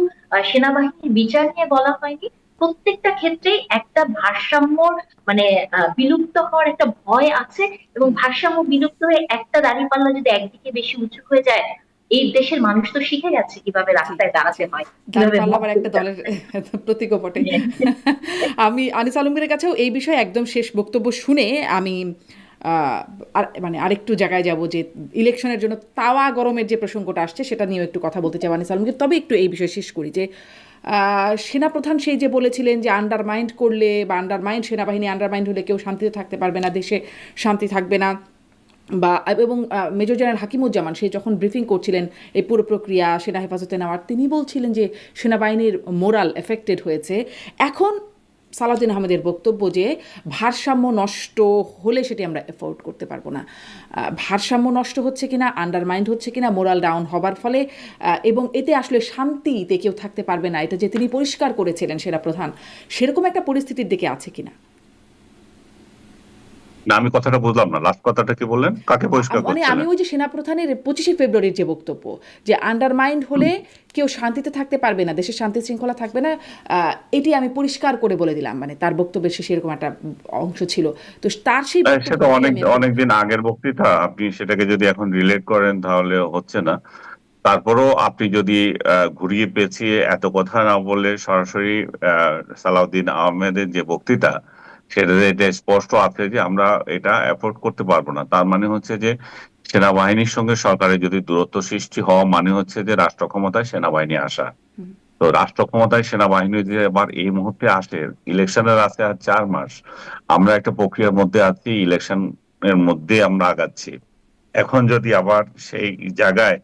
সেনাবাহিনীর বিচার নিয়ে বলা হয়নি, প্রত্যেকটা ক্ষেত্রেই একটা ভারসাম্য মানে বিলুপ্ত হওয়ার একটা ভয় আছে। এবং ভারসাম্য বিলুপ্ত হয়ে একটা দাঁড়িপাল্লা যদি একদিকে বেশি উঁচু হয়ে যায়, এই দেশের মানুষ তো শিখে গেছে কিভাবে জি, রাস্তায় দাঁড়াতে হয়, কিভাবে দাঁড়িপাল্লা মত আবার একটা করতে দলের হয়। প্রতীকও বটে। আমি আনিস আলমগীরের কাছেও এই বিষয়ে একদম শেষ বক্তব্য শুনে আমি আর মানে আরেকটু জায়গায় যাব যে ইলেকশনের জন্য তাওয়া গরমের যে প্রসঙ্গটা আসছে সেটা নিয়েও একটু কথা বলতে চাই আনিস আলমগীর। তবে একটু এই বিষয়ে শেষ করি যে সেনাপ্রধান সেই যে বলেছিলেন যে আন্ডারমাইন্ড করলে বা আন্ডারমাইন্ড সেনাবাহিনী আন্ডারমাইন্ড হলে কেউ শান্তিতে থাকতে পারবে না, দেশে শান্তি থাকবে না, বা এবং মেজর জেনারেল হাকিমুজ্জামান সে যখন ব্রিফিং করছিলেন এই পুরো প্রক্রিয়া সেনা হেফাজতে নেওয়ার, তিনি বলছিলেন যে সেনাবাহিনীর মোরাল এফেক্টেড হয়েছে। এখন সালাউদ্দিন আহমেদের বক্তব্য যে ভারসাম্য নষ্ট হলে সেটি আমরা এফোর্ড করতে পারবো না। ভারসাম্য নষ্ট হচ্ছে কিনা, আন্ডারমাইন্ড হচ্ছে কিনা মোরাল ডাউন হবার ফলে, এবং এতে আসলে শান্তিতে কেউ থাকতে পারবে না, এটা যে তিনি পরিষ্কার করেছিলেন সেনাপ্রধান, সেরকম একটা পরিস্থিতির দিকে আছে কিনা। না, আমি কথাটা বুঝলাম না, লাস্ট কথাটা কি বললেন, কাকে পরিষ্কার মানে আমি করছিলেন? ওই যে সেনাপ্রধানের 25শে ফেব্রুয়ারির যে বক্তব্য যে আন্ডারমাইন্ড হলে কেউ শান্তিতে থাকতে পারবে না, দেশের শান্তি শৃঙ্খলা থাকবে না, এটি আমি পরিষ্কার করে বলে দিলাম, মানে তার বক্তব্যের শেষে এরকম একটা অংশ ছিল। তো তার সেই সেটা বক্তব্য অনেকদিন আগের বক্তৃতা, আপনি সেটাকে যদি এখন রিলেট করেন তাহলে হচ্ছে না। তারপরও আপনি যদি ঘুরিয়ে পেঁচিয়ে এত কথা না বলে সরাসরি সালাউদ্দিন আহমেদের যে বক্তৃতা, সেটাতে এটা স্পষ্ট আছে যে আমরা এটা এফোর্ড করতে পারবো না। তার মানে হচ্ছে যে সেনাবাহিনীর সঙ্গে সরকারের যদি দূরত্ব সৃষ্টি হওয়া মানে হচ্ছে যে রাষ্ট্র ক্ষমতায় সেনাবাহিনী আসা। তো রাষ্ট্র ক্ষমতায় সেনাবাহিনী যদি এবার এই মুহূর্তে আসে, ইলেকশনের আছে আর 4 মাস, আমরা একটা প্রক্রিয়ার মধ্যে আছি, ইলেকশন এর মধ্যে আমরা আগাচ্ছি। এখন যদি আবার সেই জায়গায়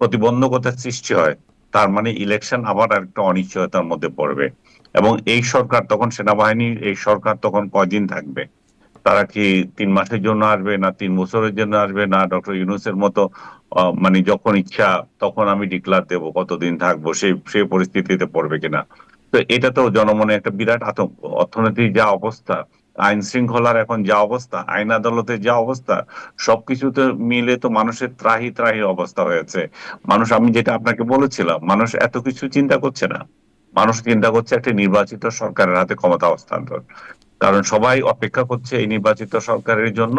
প্রতিবন্ধকতার সৃষ্টি হয়, তার মানে ইলেকশন আবার একটা অনিশ্চয়তার মধ্যে পড়বে। এবং এই সরকার তখন, সেনাবাহিনীর এই সরকার তখন কয়দিন থাকবে? তারা কি 3 মাসের জন্য আসবে, না 3 বছরের জন্য আসবে, না ডক্টর ইউনূসের মতো মানে যখন ইচ্ছা তখন আমি ডিক্লার দেবো কতদিন থাকবো, সেই পরিস্থিতিতে পড়বে কিনা? তো এটা তো জনমনে একটা বিরাট আতঙ্ক। অর্থনীতির যা অবস্থা, আইন শৃঙ্খলার এখন যা অবস্থা, আইন আদালতের যা অবস্থা, সবকিছুতে মিলে তো মানুষের ত্রাহি ত্রাহি অবস্থা হয়েছে। মানুষ, আমি যেটা আপনাকে বলেছিলাম, মানুষ এত কিছু চিন্তা করছে না, মানুষ চিন্তা করছে একটা নির্বাচিত সরকারের হাতে ক্ষমতা হস্তান্তর। কারণ সবাই অপেক্ষা করছে এই নির্বাচিত সরকারের জন্য।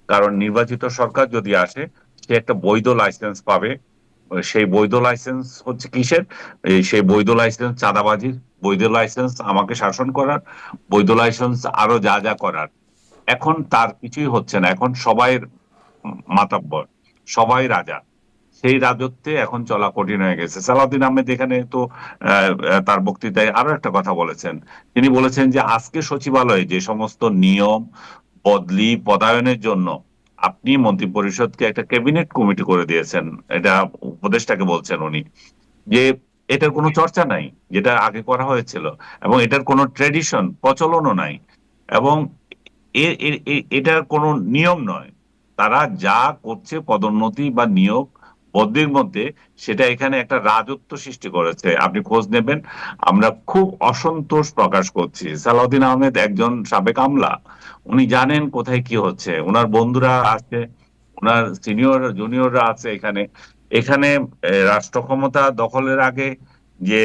কারণ নির্বাচিত সরকার যদি আসে, সে একটা বৈধ লাইসেন্স পাবে। সেই বৈধ লাইসেন্স হচ্ছে কিসের? সেই বৈধ লাইসেন্স চাঁদাবাজির, বৈধ লাইসেন্স আমাকে শাসন করার, বৈধ লাইসেন্স আরো যা যা করার। এখন তার কিছুই হচ্ছে না, এখন সবাই মাতাব্বর, সবাই রাজা। সেই রাজত্বে এখন চলা কঠিন হয়ে গেছে। সালাউদ্দিন আহমেদ এখানে তো তার বক্তৃতায় আরো একটা কথা বলেছেন। তিনি বলেছেন যে আজকে সচিবালয়ে যে সমস্ত নিয়ম বদলি পদায়নের জন্য আপনি মন্ত্রিপরিষদকে একটা ক্যাবিনেট কমিটি করে দিয়েছেন, এটা উপদেষ্টাকে বলছেন উনি, যে এটার কোনো চর্চা নাই যেটা আগে করা হয়েছিল, এবং এটার কোনো ট্রেডিশন প্রচলনও নাই, এবং এটার কোনো নিয়ম নয়। তারা যা করছে পদোন্নতি বা নিয়োগ বদলির মধ্যে, সেটা এখানে একটা রাজত্ব সৃষ্টি করেছে। আপনি খোঁজ নেবেন, আমরা খুব অসন্তোষ প্রকাশ করছি। সালাউদ্দিন আহমেদ একজন সাবেক আমলা, উনি জানেন কোথায় কি হচ্ছে, ওনার বন্ধুরা আছে, ওনার সিনিয়র জুনিয়ররা আছে এখানে। এখানে রাষ্ট্র ক্ষমতা দখলের আগে যে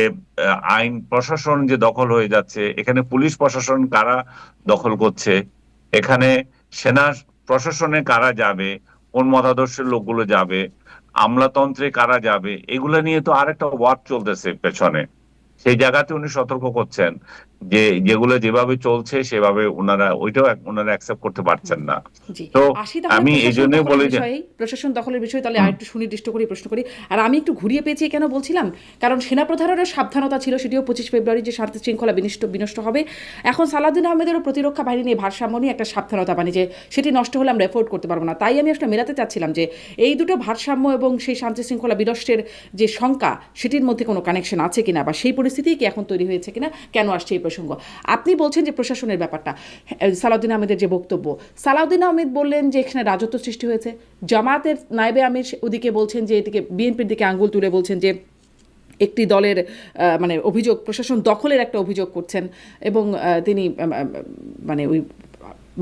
আইন প্রশাসন যে দখল হয়ে যাচ্ছে, এখানে পুলিশ প্রশাসন কারা দখল করছে, এখানে সেনা প্রশাসনে কারা যাবে, কোন মতাদর্শের লোকগুলো যাবে, আমলাতন্ত্রে কারা যাবে, এগুলো নিয়ে তো আরেকটা ওয়ার চলতেছে পেছনে। সেই জায়গাতে উনি সতর্ক করছেন যে যেগুলো যেভাবে চলছে সেভাবে ওনারা অ্যাকসেপ্ট করতে পারছেন না। জি, তো আসি তাহলে আমি এই প্রশাসন জন্যই দখলের বলি যে বিষয়ে। প্রশাসন দখলের বিষয়ে তাহলে আরেকটু সুনির্দিষ্ট করে প্রশ্ন করি। আর আমি একটু ঘুরিয়ে পেঁচিয়ে কেন বলছিলাম, কারণ সেনাপ্রধানেরও সাবধানতা ছিল, সেটিও 25 ফেব্রুয়ারি যে শান্তি শৃঙ্খলা বিনষ্ট হবে। এখন সালাউদ্দিন আহমেদেরও প্রতিরক্ষা বাহিনী নিয়ে ভারসাম্য নিয়ে একটা সাবধানতা বাণী যে সেটি নষ্ট হলে আমরা এফোর্ড করতে পারবো না। তাই আমি আসলে মেলাতে চাচ্ছিলাম যে এই দুটো ভারসাম্য এবং সেই শান্তি শৃঙ্খলা বিনষ্টের যে শঙ্কা, সেটির মধ্যে কোনো কানেকশন আছে কিনা, বা সেই পরিস্থিতি কি এখন তৈরি হয়েছে কিনা, কেন আসছে এই প্রসঙ্গ। আপনি বলছেন যে প্রশাসনের ব্যাপারটা, সালাউদ্দিন আহমেদের যে বক্তব্য, সালাউদ্দিন আহমেদ বললেন যে এখানে রাজত্ব সৃষ্টি হয়েছে, জামাতের নায়েবে আমির ওদিকে বলছেন যে এদিকে বিএনপির দিকে আঙ্গুল তুলে বলছেন যে একটি দলের মানে অভিযোগ, প্রশাসন দখলের একটা অভিযোগ করছেন, এবং তিনি মানে ওই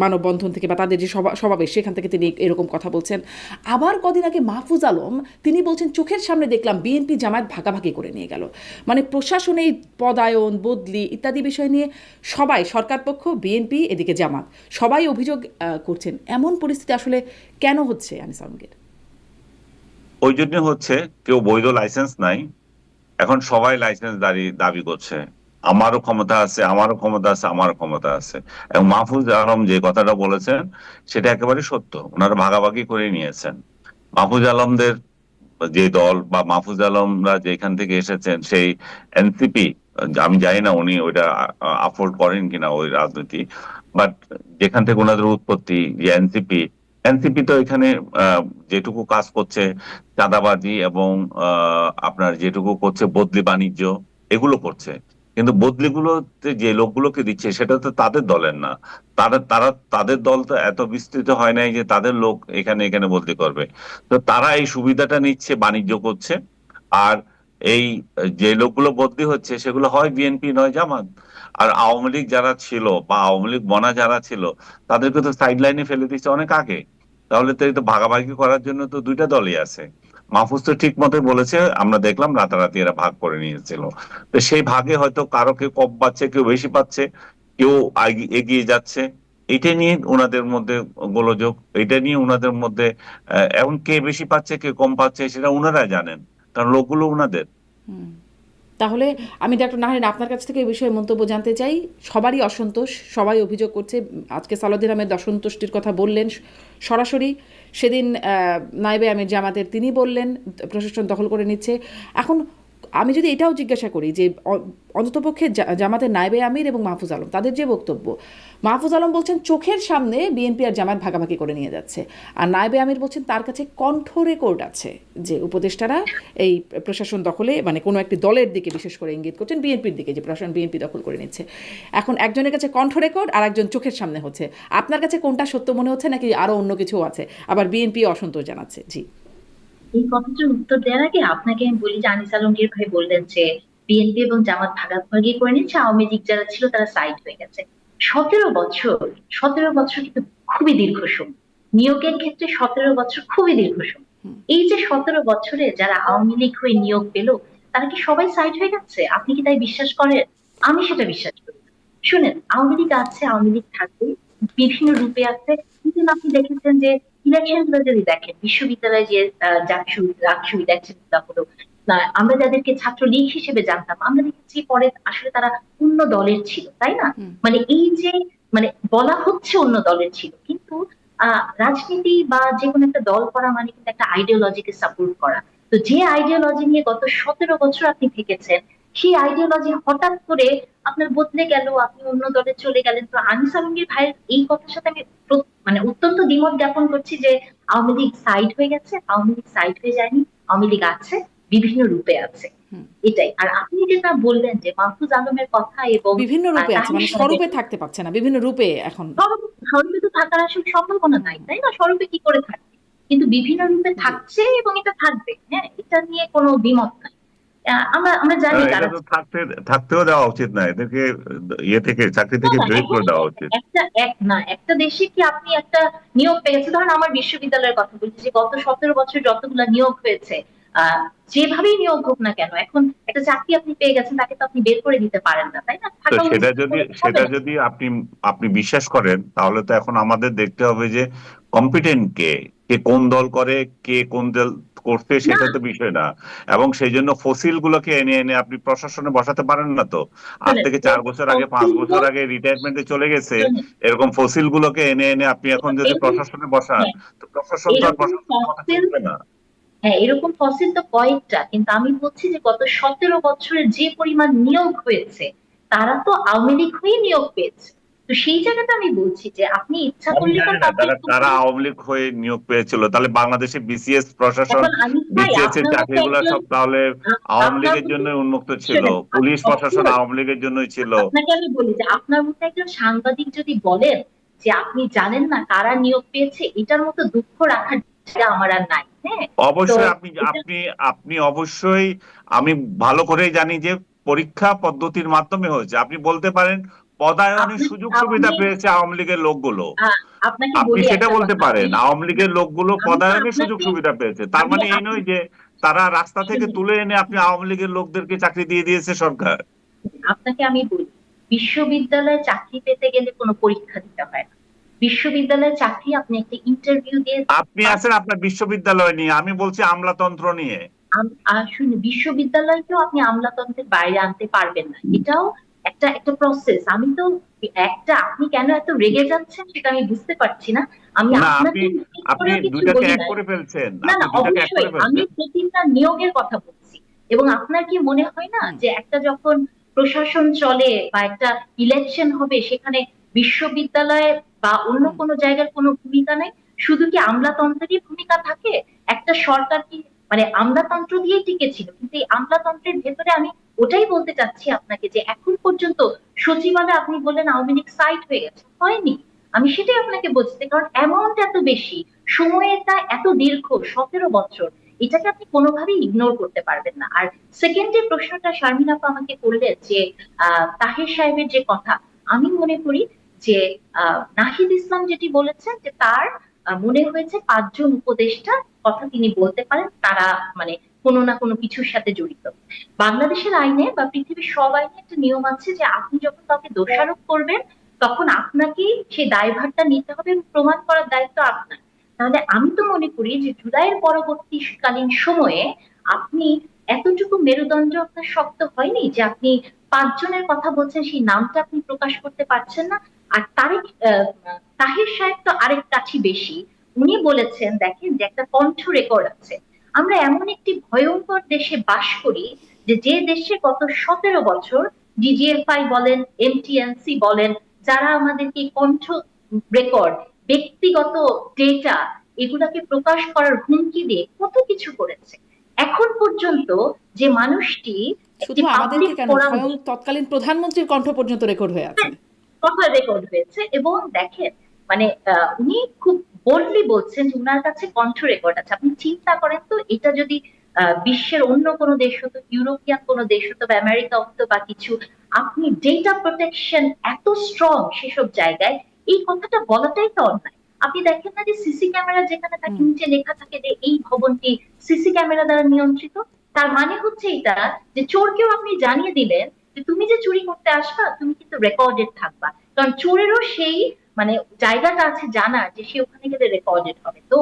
মানববন্ধন থেকে বা তাদের যে সমাবেশ সেখান থেকে তিনি এরকম কথা বলছেন। আবার কদিন আগে মাহফুজ আলম তিনি বলছেন চোখের সামনে দেখলাম বিএনপি জামায়াত ভাগাভাগি করে নিয়ে গেল। মানে প্রশাসনে এই পদায়ন, বদলি ইত্যাদি বিষয় নিয়ে সবাই, সরকার পক্ষ, বিএনপি, এদিকে জামাত, সবাই অভিযোগ করছেন। এমন পরিস্থিতি আসলে কেন হচ্ছে আনিস আলমগীর? ওই জন্য হচ্ছে, কেউ বৈধ লাইসেন্স নাই, এখন সবাই লাইসেন্স দাবি করছে, আমারও ক্ষমতা আছে, আমারও ক্ষমতা আছে, আমারও ক্ষমতা আছে। এবং মাহফুজ আলম যে কথাটা বলেছেন সেটা একেবারে সত্য, ওনারা ভাগাভাগি করে নিয়েছেন। মাহফুজ আলমদের যে দল বা মাহফুজ আলমরা যেখান থেকে এসেছেন সেই এনসিপি, আমি জানি না উনি ওইটা আফোর্ড করেন কিনা ওই রাজনীতি, বাট যেখান থেকে ওনাদের উৎপত্তি, যে এনসিপি তো এখানে যেটুকু কাজ করছে চাঁদাবাজি এবং আপনার যেটুকু করছে বদলি বাণিজ্য, এগুলো করছে। কিন্তু বদলিগুলোতে যে লোকগুলোকে দিচ্ছে সেটা তো তাদের দলের না। তাদের দল তো এত বিস্তৃত হয় নাই যে তাদের লোক এখানে এখানে বদলি করবে। তো তারা এই সুবিধাটা নিচ্ছে, বাণিজ্য করছে। আর এই যে লোকগুলো বদলি হচ্ছে সেগুলো হয় বিএনপি নয় জামাত। আর আওয়ামী লীগ যারা ছিল বা আওয়ামী লীগ বনা যারা ছিল তাদেরকে তো সাইড লাইনে ফেলে দিচ্ছে অনেক আগে। তাহলে তো এই তো ভাগাভাগি করার জন্য তো দুইটা দলই আছে। মাহফুজ তো ঠিক মতোই বলেছে, আমরা দেখলাম রাতারাতি এরা ভাগ করে নিয়েছিল। তো সেই ভাগে হয়তো কারো কেউ কম পাচ্ছে, কেউ বেশি পাচ্ছে, কেউ এগিয়ে যাচ্ছে। এটা নিয়ে ওনাদের মধ্যে গোলযোগ, এটা নিয়ে ওনাদের মধ্যে এখন কে বেশি পাচ্ছে কে কম পাচ্ছে সেটা ওনারা জানেন, কারণ লোকগুলো ওনাদের। তাহলে আমি ডক্টর নাহারিন আপনার কাছ থেকে এই বিষয়ে মন্তব্য জানতে চাই। সবারই অসন্তোষ, সবাই অভিযোগ করছে। আজকে সালাউদ্দিন আহমেদ অসন্তুষ্টির কথা বললেন সরাসরি, সেদিন নায়েবে আমির জামাতের তিনি বললেন প্রশাসন দখল করে নিচ্ছে। এখন আমি যদি এটাও জিজ্ঞাসা করি যে অন্ততপক্ষে জামাতের নায়েবে আমির এবং মাহফুজ আলম তাদের যে বক্তব্য, মাহফুজ আলম বলছেন চোখের সামনে বিএনপি আর জামাত ভাগাভাগি করে নিয়ে যাচ্ছে, আর নায়েবে আমির বলছেন তার কাছে কণ্ঠ রেকর্ড আছে যে উপদেষ্টারা এই প্রশাসন দখলে, মানে কোনো একটি দলের দিকে বিশেষ করে ইঙ্গিত করছেন, বিএনপির দিকে, যে প্রশাসন বিএনপি দখল করে নিচ্ছে। এখন একজনের কাছে কণ্ঠ রেকর্ড আর একজন চোখের সামনে হচ্ছে, আপনার কাছে কোনটা সত্য মনে হচ্ছে, নাকি আরো অন্য কিছু আছে? আবার বিএনপি অসন্তোষ জানাচ্ছে। জি, এই কথাটার উত্তর দেওয়ার আগে আপনাকে আমি বলি যে আনিস আলমগীর ভাই বললেন যে বিএনপি এবং জামাত ভাগাভাগি করে নিচ্ছে, আওয়ামী লীগ যারা ছিল তারা সাইড হয়ে গেছে। 17 বছর, 17 বছর কিন্তু খুবই দীর্ঘ সময়। নিয়োগের ক্ষেত্রে 17 বছর খুবই দীর্ঘ সময়। এই যে 17 বছরে যারা আওয়ামী লীগ হয়ে নিয়োগ পেল তারা কি সবাই সাইড হয়ে গেছে? আপনি কি তাই বিশ্বাস করেন? আমি সেটা বিশ্বাস করি না। শুনেন, আওয়ামী লীগ আছে, আওয়ামী লীগ থাকবে, বিভিন্ন রূপে আছে। কিন্তু আপনি দেখেছেন যে ইলেকশন গুলো যদি দেখেন, বিশ্ববিদ্যালয়ে যে রাকসু ইলেকশন গুলো হলো, আমরা যাদেরকে ছাত্রলীগ হিসেবে জানতাম আমরা দেখেছি পরে আসলে তারা অন্য দলের ছিল, তাই না? মানে এই যে, মানে বলা হচ্ছে অন্য দলের ছিল, কিন্তু রাজনীতি বা যে কোনো একটা দল করা মানে কিন্তু একটা আইডিওলজিকে সাপোর্ট করা। তো যে আইডিওলজি নিয়ে গত 17 বছর আপনি থেকেছেন, সেই আইডিওলজি হঠাৎ করে আপনার বদলে গেল, আপনি অন্য দলে চলে গেলেন। তো আনিস আলমগীর ভাইয়ের এই কথার সাথে আমি মানে অত্যন্ত দ্বিমত জ্ঞাপন করছি যে আওয়ামী লীগ সাইড হয়ে গেছে। আওয়ামী লীগ সাইড হয়ে যায়নি, আওয়ামী লীগ আছে, বিভিন্ন রূপে আছে, এটাই। আর আপনি যেটা বললেন যে মাহফুজ আলমের কথা এবং বিভিন্ন রূপে আছে, মানে স্বরূপে থাকতে পারছে না, বিভিন্ন রূপে এখন। স্বরূপে তো থাকার আসলে সম্ভাবনা নাই, তাই না? স্বরূপে কি করে থাকবে, কিন্তু বিভিন্ন রূপে থাকছে এবং এটা থাকবে। হ্যাঁ, এটা নিয়ে কোনো দ্বিমত নাই। আমরা আমরা জানি এটা তো থাকতেও দেওয়া উচিত না, এদেরকে ইয়ে থেকে, চাকরি থেকে বের করে দেওয়া উচিত। একটা দেশে কি আপনি একটা নিয়োগ পেয়েছে, ধরেন আমার বিশ্ববিদ্যালয়ের কথা বলছি, যে গত 17 বছর যতগুলা নিয়োগ হয়েছে যেভাবেই নিয়োগ হোক না কেন, এখন একটা চাকরি আপনি পেয়ে গেছেন, তাকে তো আপনি বের করে দিতে পারেন না, তাই না? তো থাকা সেটা উচিত যদি হবে না। আপনি আপনি বিশ্বাস করেন, তাহলে তো এখন আমাদের দেখতে হবে যে কম্পিটেন্ট কে, কে কোন দল করে, কে কোন দল করছে, না, সেটা তো বিষয় না। এবং সেই জন্য ফসিল গুলোকে এনে এনে আপনি প্রশাসনে বসাতে পারেন না তো। আজ শোনেন, থেকে 4 বছর আগে, 5 বছর আগে রিটায়ারমেন্টে চলে গেছে, শোনেন, এরকম ফসিল গুলোকে এনে এনে আপনি এখন যদি এরকম, প্রশাসনে বসান, হ্যাঁ, তো প্রশাসন তো আর এরকম প্রশাসনের কথা ফসিল, শুনবে না। হ্যাঁ এরকম ফসিল তো কয়েকটা, কিন্তু আমি বলছি যে গত 17 বছরে যে পরিমাণ নিয়োগ হয়েছে, তারা তো আওয়ামী লীগ হয়ে নিয়োগ পেয়েছে। তো সেই জায়গাতে আমি বলছি যে আপনি ইচ্ছা আমি করলে জানি তার না কাছে তারা কারা আওয়ামী লীগ হয়ে নিয়োগ পেয়েছিল, তাহলে বাংলাদেশে বিসিএস প্রশাসন, এখন আমি চাই বিসিএস এর আপনার মতো চাকরিগুলো একজন, সব তাহলে আওয়ামী আপনার লীগের মতো, জন্য উন্মুক্ত ছিল, শোনেন, পুলিশ প্রশাসন অফকোর্স আওয়ামী লীগের জন্যই ছিল। আপনাকে আমি বলি যে আপনার মতো একজন সাংবাদিক যদি বলেন যে আপনি জানেন না কারা নিয়োগ পেয়েছে, এটার মতো দুঃখ রাখার জায়গা আমার আর নাই। হ্যাঁ, তো অবশ্যই আপনি এটা আপনি আপনি অবশ্যই, আমি ভালো করেই জানি যে পরীক্ষা পদ্ধতির মাধ্যমে হয়েছে। আপনি বলতে পারেন পদায়নের আপনি সুযোগ সুবিধা আপনি পেয়েছে আওয়ামী লীগের লোকগুলো, আপনাকে আপনি বলি সেটা একটা বলতে কথা, পারেন আওয়ামী লীগের লোকগুলো আমি তো পদায়নের সুযোগ আপনাকে, সুবিধা পেয়েছে। তার আমি মানে এই আপনি নয় যে তারা রাস্তা থেকে শুনুন, তুলে এনে আপনি আওয়ামী লীগের লোকদেরকে চাকরি দিয়ে দিয়েছে সরকার। আপনাকে আমি বলি, বিশ্ববিদ্যালয়ে চাকরি পেতে গেলে কোনো পরীক্ষা দিতে হয় না। বিশ্ববিদ্যালয়ের চাকরি আপনি একটা ইন্টারভিউ দিয়ে আপনি পাস। আছেন আপনার বিশ্ববিদ্যালয় নিয়ে, আমি বলছি আমলাতন্ত্র নিয়ে। শুনুন, বিশ্ববিদ্যালয়কেও আপনি আমলাতন্ত্রের বাইরে আনতে পারবেন না, এটাও একটা একটা প্রসেস। আমি তো একটা, আপনি কেন এত রেগে যাচ্ছেন সেটা আমি বুঝতে পারছি না। আমি না, আপনি আপনাকে নিষেধ আপনি করেও কিছু দুইটাকে বলি এক নাই। করে ফেলছেন, না আপনি না, দুইটাকে এক করে অবশ্যই আমি ফেলছেন। প্রতিটা নিয়োগের কথা বলছি। এবং আপনার কি মনে হয় না হুম। যে একটা যখন প্রশাসন চলে বা একটা ইলেকশন হবে, সেখানে বিশ্ববিদ্যালয়ে বা অন্য হুম। কোনো জায়গার কোনো ভূমিকা নেই, শুধু কি আমলাতন্ত্রেরই ভূমিকা থাকে? একটা সরকার কি মানে আমলাতন্ত্র দিয়েই টিকে ছিল, কিন্তু এই আমলাতন্ত্রের ভেতরে আমি ওটাই বলতে চাচ্ছি আপনাকে যে এখন পর্যন্ত সচিবালয়, আপনি বললেন আওয়ামী লীগ সাইট হয়ে গেছে, হয়নি। আমি সেটাই আপনাকে বলছি, কারণ অ্যামাউন্ট এত বেশি, সময়টা এত দীর্ঘ, 17 বছর, এটাকে আপনি কোনোভাবেই ইগনোর করতে পারবেন না। আর সেকেন্ড যে প্রশ্নটা শারমিন আপা আমাকে করলেন যে তাহের সাহেবের যে কথা, আমি মনে করি যে নাহিদ ইসলাম যেটি বলেছেন যে তার মনে হয়েছে 5 জন উপদেষ্টা কথা তিনি বলতে পারেন, তারা মানে কোনো না কোনো কিছুর সাথে জড়িত। বাংলাদেশের আইনে বা পৃথিবীর সব আইনে একটা নিয়ম আছে যে আপনি যখন কাউকে দোষারোপ করবেন, তখন আপনাকেই সেই দায়ভারটা নিতে হবে এবং প্রমাণ করার দায়িত্ব আপনার। তাহলে আমি তো মনে করি যে জুলাইয়ের পরবর্তীকালীন সময়ে আপনি এতটুকু মেরুদণ্ড আপনার শক্ত হয়নি যে আপনি 5 জনের কথা বলছেন, সেই নামটা আপনি প্রকাশ করতে পারছেন না। আর তাহের সাহেব তো আরেক কাছি বেশি, উনি বলেছেন দেখেন যে একটা কণ্ঠ রেকর্ড আছে। আমরা এমন একটি ভয়ঙ্কর দেশে বাস করি যে যে দেশে গত 17 বছর ডিজিএফআই বলেন, এমটিএনসি বলেন, যারা আমাদেরকে কণ্ঠ রেকর্ড, ব্যক্তিগত ডেটা, এগুলাকে প্রকাশ করার হুমকি দিয়ে কত কিছু করেছে। এখন পর্যন্ত যে মানুষটি একটি শুধু আমাদেরকে পাবলিক কেন, ফোরাম, স্বয়ং তৎকালীন প্রধানমন্ত্রীর কণ্ঠ পর্যন্ত রেকর্ড হয়ে আছে। কথা রেকর্ড হয়েছে, এবং দেখেন মানে উনি খুব বোল্ডলি বলছেন যে উনার কাছে কণ্ঠ রেকর্ড আছে। আপনি চিন্তা করেন তো, এটা যদি বিশ্বের অন্য কোনো দেশ হতো, ইউরোপিয়ান কোনো দেশ হতো বা আমেরিকা হতো বা কিছু, আপনি ডেটা প্রোটেকশন এত স্ট্রং সেসব জায়গায়, এই কথাটা বলাটাই তো অন্যায়। আপনি দেখেন না যে সিসি ক্যামেরা যেখানে থাকে, হুম। নিচে লেখা থাকে যে এই ভবনটি সিসি ক্যামেরা দ্বারা নিয়ন্ত্রিত। তার মানে হচ্ছে এটা যে চোরকেও আপনি জানিয়ে দিলেন যে তুমি যে চুরি করতে আসবা, তুমি কিন্তু রেকর্ডেড থাকবা, কারণ চোরেরও সেই মানে জায়গাটা আছে জানার যে সে ওখানে গেলে রেকর্ডেড হবে। তো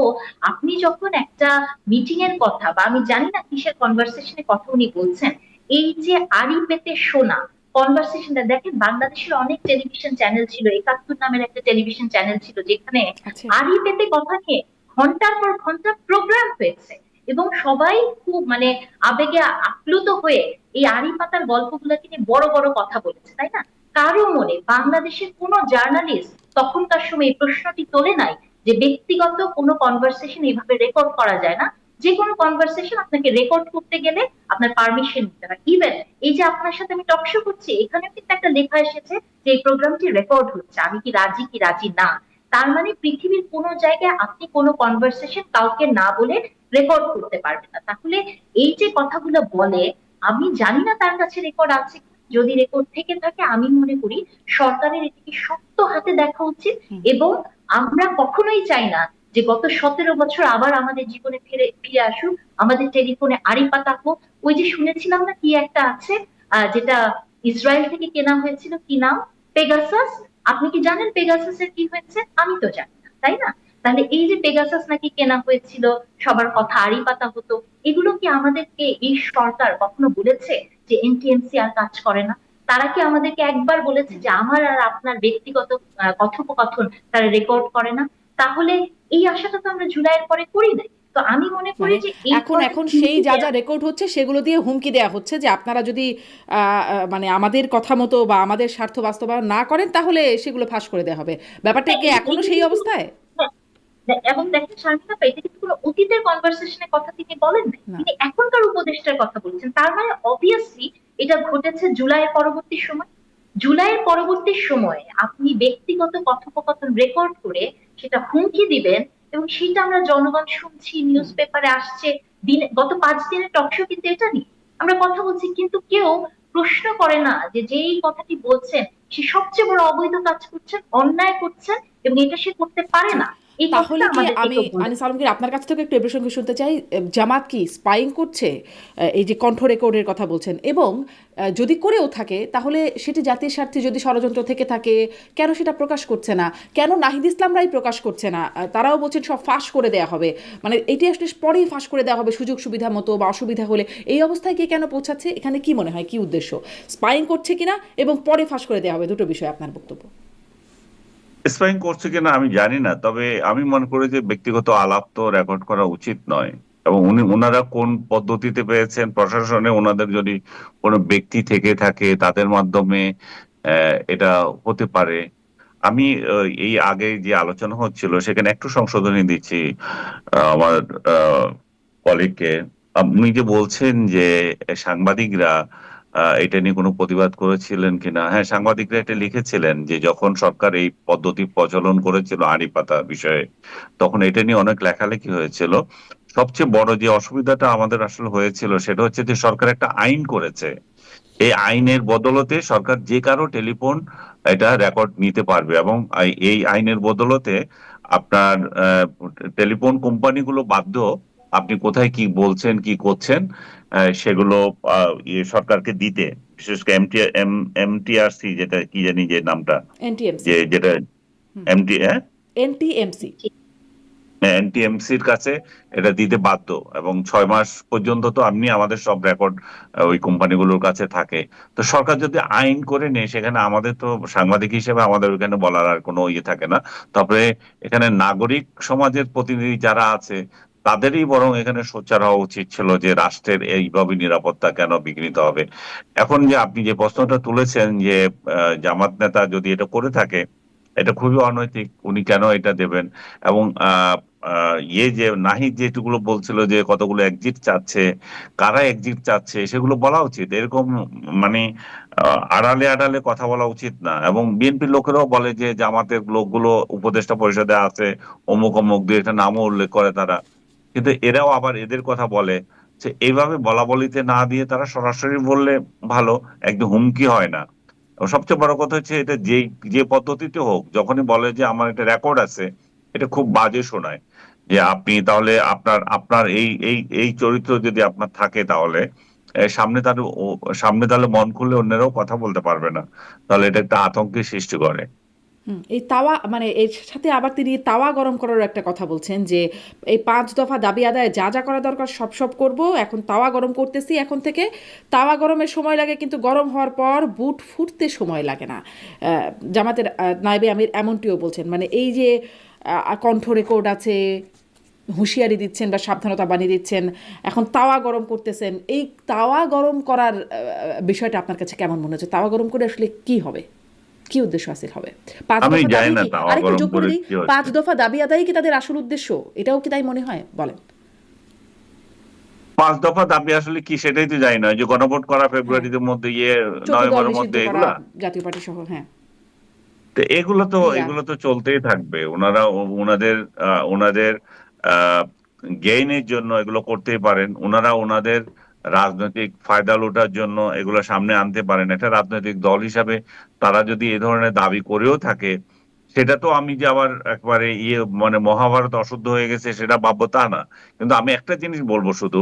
আপনি যখন একটা মিটিং এর কথা, বা আমি জানি না কিসের কনভারসেশনের কথা উনি বলছেন, এই যে আড়ি পেতে শোনা কনভারসেশনটা, দেখেন বাংলাদেশের অনেক টেলিভিশন চ্যানেল ছিল, 71 নামের একটা টেলিভিশন চ্যানেল ছিল, যেখানে আচ্ছা। আড়ি পেতে কথা নিয়ে ঘন্টার পর ঘন্টা প্রোগ্রাম হয়েছে, এবং সবাই খুব মানে আবেগে আপ্লুত হয়ে এই আড়ি পাতার গল্পগুলোকে নিয়ে বড় বড় কথা বলেছে, তাই না? কারো মনে, বাংলাদেশের কোন জার্নালিস্ট তখনকার সময় এই প্রশ্নটি তোলে নাই যে ব্যক্তিগত কোনো কনভারসেশন এইভাবে রেকর্ড করা যায় না। যে কোনো কনভারসেশন আপনাকে রেকর্ড করতে গেলে আপনার পারমিশন নিতে হয়। ইভেন এই যে আপনার সাথে আমি টকশো করছি, এখানেও কিন্তু একটা লেখা এসেছে যে এই প্রোগ্রামটি রেকর্ড হচ্ছে, আমি কি রাজি না। তার মানে পৃথিবীর কোন জায়গায় আপনি কোনো কনভারসেশন কাউকে না বলে রেকর্ড করতে পারবেন না। তাহলে এই যে কথাগুলো বলে, আমি জানি না তার কাছে রেকর্ড আছে কি। যদি রেকর্ড থেকে থাকে, আমি মনে করি সরকারের এটিকে শক্ত হাতে দেখা উচিত। হুম। এবং আমরা কখনোই চাই না যে গত 17 বছর আবার আমাদের জীবনে ফিরে ফিরে আসুক, আমাদের টেলিফোনে আড়ি পাতা হোক। ওই যে শুনেছিলাম না কি একটা আছে, যেটা ইসরায়েল থেকে কেনা হয়েছিল, কি নাম, পেগাসাস। আপনি কি জানেন পেগাসাসের কি হয়েছে? আমি তো জানি না, তাই না? তাহলে এই যে পেগাসাস নাকি কেনা হয়েছিল, সবার কথা আড়ি পাতা হতো, এগুলো কি আমাদেরকে এই সরকার কখনো বলেছে যে এনটিএমসি আর কাজ করে না? তারা কি আমাদেরকে একবার বলেছে যে আমার আর আপনার ব্যক্তিগত কথোপকথন তারা রেকর্ড করে না? তাহলে এই আশাটা তো আমরা জুলাইয়ের পরে করি নাই। তো আমি মনে করি মানে যে এই এখন এখন সেই যা যা রেকর্ড হচ্ছে সেগুলো দিয়ে হুমকি দেওয়া হচ্ছে যে আপনারা যদি মানে আমাদের কথা মতো বা আমাদের স্বার্থ বাস্তবায়ন না করেন তাহলে সেগুলো ফাঁস করে দেওয়া হবে। ব্যাপারটা কি এখনো সেই অবস্থায়? এবং দেখেন শারমিন আপা, এটা কিন্তু কোনো অতীতের কনভারসেশনের কথা তিনি বলেন নাই, না। তিনি এখনকার উপদেষ্টার কথা বলছেন। তার মানে অবভিয়াসলি এটা ঘটেছে জুলাইয়ের পরবর্তী সময়। জুলাইয়ের পরবর্তী সময়ে আপনি ব্যক্তিগত কথোপকথন রেকর্ড করে সেটা হুমকি দিবেন, এবং সেটা আমরা জনগণ শুনছি, নিউজ পেপারে আসছে। গত 5 দিনের টকশো কিন্তু এটা নিয়ে আমরা কথা বলছি, কিন্তু কেউ প্রশ্ন করে না যে যেই কথাটি বলছেন সে সবচেয়ে বড় অবৈধ কাজ করছেন, অন্যায় করছেন, এবং এটা সে করতে পারে না। এই তাহলে কথাটা কি আমাদেরকে আমি কেউ বলে। আনিস আলমগীর আপনার কাছ থেকে একটু এ প্রসঙ্গে শুনতে চাই, জামাত কি স্পাইং করছে? এই যে কণ্ঠ রেকর্ডের কথা বলছেন, এবং যদি করেও থাকে তাহলে সেটি জাতির স্বার্থে যদি ষড়যন্ত্র থেকে থাকে কেন সেটা প্রকাশ করছে না? কেন নাহিদ ইসলামরাই প্রকাশ করছে না? তারাও বলছেন সব ফাঁস করে দেওয়া হবে, মানে এটি আসলে পরেই ফাঁস করে দেওয়া হবে সুযোগ সুবিধা মতো বা অসুবিধা হলে। এই অবস্থায় কি কেন পৌঁছাচ্ছে? এখানে কি মনে হয় কি উদ্দেশ্য? স্পাইং করছে কিনা এবং পরে ফাঁস করে দেওয়া হবে, দুটো বিষয় আপনার বক্তব্য। স্পাইং করছে কিনা আমি জানি না, তবে আমি মনে করি যে ব্যক্তিগত আলাপ তো রেকর্ড করা উচিত নয়। এবং ওনারা কোন পদ্ধতিতে পেয়েছেন, প্রশাসনে ওনাদের যদি কোনো ব্যক্তি থেকে থাকে তাদের মাধ্যমে এটা হতে পারে। আমি এই আগে যে আলোচনা হচ্ছিল সেখানে একটু সংশোধনী দিচ্ছি আমার কলিগকে। আপনি যে বলছেন যে সাংবাদিকরা এটা নিয়ে কোনো প্রতিবাদ করেছিলেন কিনা, হ্যাঁ, সাংবাদিকরা এটা লিখেছিলেন যে যখন সরকার এই পদ্ধতি প্রচলন করেছিল আড়ি পাতা বিষয়ে, তখন এটা নিয়ে অনেক লেখালেখি হয়েছিল। সবচেয়ে বড় যে অসুবিধাটা আমাদের আসলে হয়েছিল সেটা হচ্ছে যে সরকার একটা আইন করেছে। এই আইনের বদলতে সরকার যে কারো টেলিফোন এটা রেকর্ড নিতে পারবে, এবং এই আইনের বদলতে আপনার টেলিফোন কোম্পানিগুলো বাধ্য আপনি কোথায় কি বলছেন কি করছেন সেগুলো সরকারকে দিতে। বিশেষ করে এমটিআরসি, যেটা কি জানি যে নামটা, এনটিএমসি। যেটা এমটি এনটিএমসি। এনটিএমসির কাছে এটা দিতে বাধ্য, এবং 6 মাস পর্যন্ত তো আপনি আমাদের সব রেকর্ড ওই কোম্পানিগুলোর কাছে থাকে। তো সরকার যদি আইন করে নেয় সেখানে আমাদের তো সাংবাদিক হিসেবে আমাদের ওখানে বলার আর কোনো ইয়ে থাকে না। তারপরে এখানে নাগরিক সমাজের প্রতিনিধি যারা আছে তাদেরই বরং এখানে সোচ্চার হওয়া উচিত ছিল যে রাষ্ট্রের এইভাবে নিরাপত্তা কেন বিঘ্নিত হবে। এখন যে আপনি যে প্রশ্নটা তুলেছেন যে জামাত নেতা যদি এটা করে থাকে, এটা খুবই অনৈতিক, উনি কেন এটা দেবেন? এবং ইয়ে যে নাহিদ যেটুকুলো বলছিল যে কতগুলো এক্সিট চাচ্ছে, কারা এক্সিট চাচ্ছে সেগুলো বলা উচিত। এরকম মানে আড়ালে আড়ালে কথা বলা উচিত না। এবং বিএনপির লোকেরাও বলে যে জামাতের লোকগুলো উপদেষ্টা পরিষদে আছে, অমুক অমুক দিয়ে একটা নামও উল্লেখ করে তারা, কিন্তু এরাও আবার এদের কথা বলে। যে এইভাবে বলা বলিতে না দিয়ে তারা সরাসরি বললে ভালো, একদম হুমকি হয় না। এবং সবচেয়ে বড় কথা হচ্ছে এটা যে যে পদ্ধতিতে হোক, যখনই বলে যে আমার একটা রেকর্ড আছে, এটা খুব বাজে শোনায়। যে আপনি তাহলে আপনার আপনার এই এই এই চরিত্র যদি আপনার থাকে তাহলে সামনে সামনে তাহলে মন খুলে অন্যরাও কথা বলতে পারবে না। তাহলে এটা একটা আতঙ্কের সৃষ্টি করে। এই তাওয়া মানে এর সাথে আবার তিনি তাওয়া গরম করার একটা কথা বলছেন যে এই 5 দফা দাবি আদায় যা যা করা দরকার সব সব করব, এখন তাওয়া গরম করতেছি এখন থেকে। তাওয়া গরমের সময় লাগে কিন্তু গরম হওয়ার পর বুট ফুটতে সময় লাগে না। জামাতের নায়েবে আমির এমনটিও বলছেন, মানে এই যে কণ্ঠ রেকর্ড আছে, হুঁশিয়ারি দিচ্ছেন বা সাবধানতা বানিয়ে দিচ্ছেন, এখন তাওয়া গরম করতেছেন। এই তাওয়া গরম করার বিষয়টা আপনার কাছে কেমন মনে হচ্ছে? তাওয়া গরম করে আসলে কি হবে, কি উদ্দেশ্য হাসিল হবে? আমি জানি না কি তাওয়া আরেকটু গরম যোগ করে করে দিই, কি হচ্ছে। 5 দফা দাবি আদায় কি তাদের আসল উদ্দেশ্য? এটাও কি তাই মনে হয়? বলেন। 5 দফা দাবি আসলে কি সেটাই তো জানি না। যে গণভোট করা ফেব্রুয়ারির মধ্যে, 14 দল নভেম্বরের নিষিদ্ধ মধ্যে, করা, এগুলা জাতীয় পার্টি সহ। হ্যাঁ। তো এগুলো তো রিয়া। এগুলো তো চলতেই থাকবে। ওনারা ওনাদের ওনাদের গেইনের জন্য এগুলো করতেই পারেন। ওনারা ওনাদের রাজনৈতিক ফায়দা লুটার জন্য এগুলো সামনে আনতে পারেন। একটা রাজনৈতিক দল হিসাবে তারা যদি এ ধরনের দাবি করেও থাকে, সেটা তো আমি যে আবার একবারে মানে মহাভারত অশুদ্ধ হয়ে গেছে সেটা ভাববো তা না। কিন্তু আমি একটা জিনিস বলবো শুধু,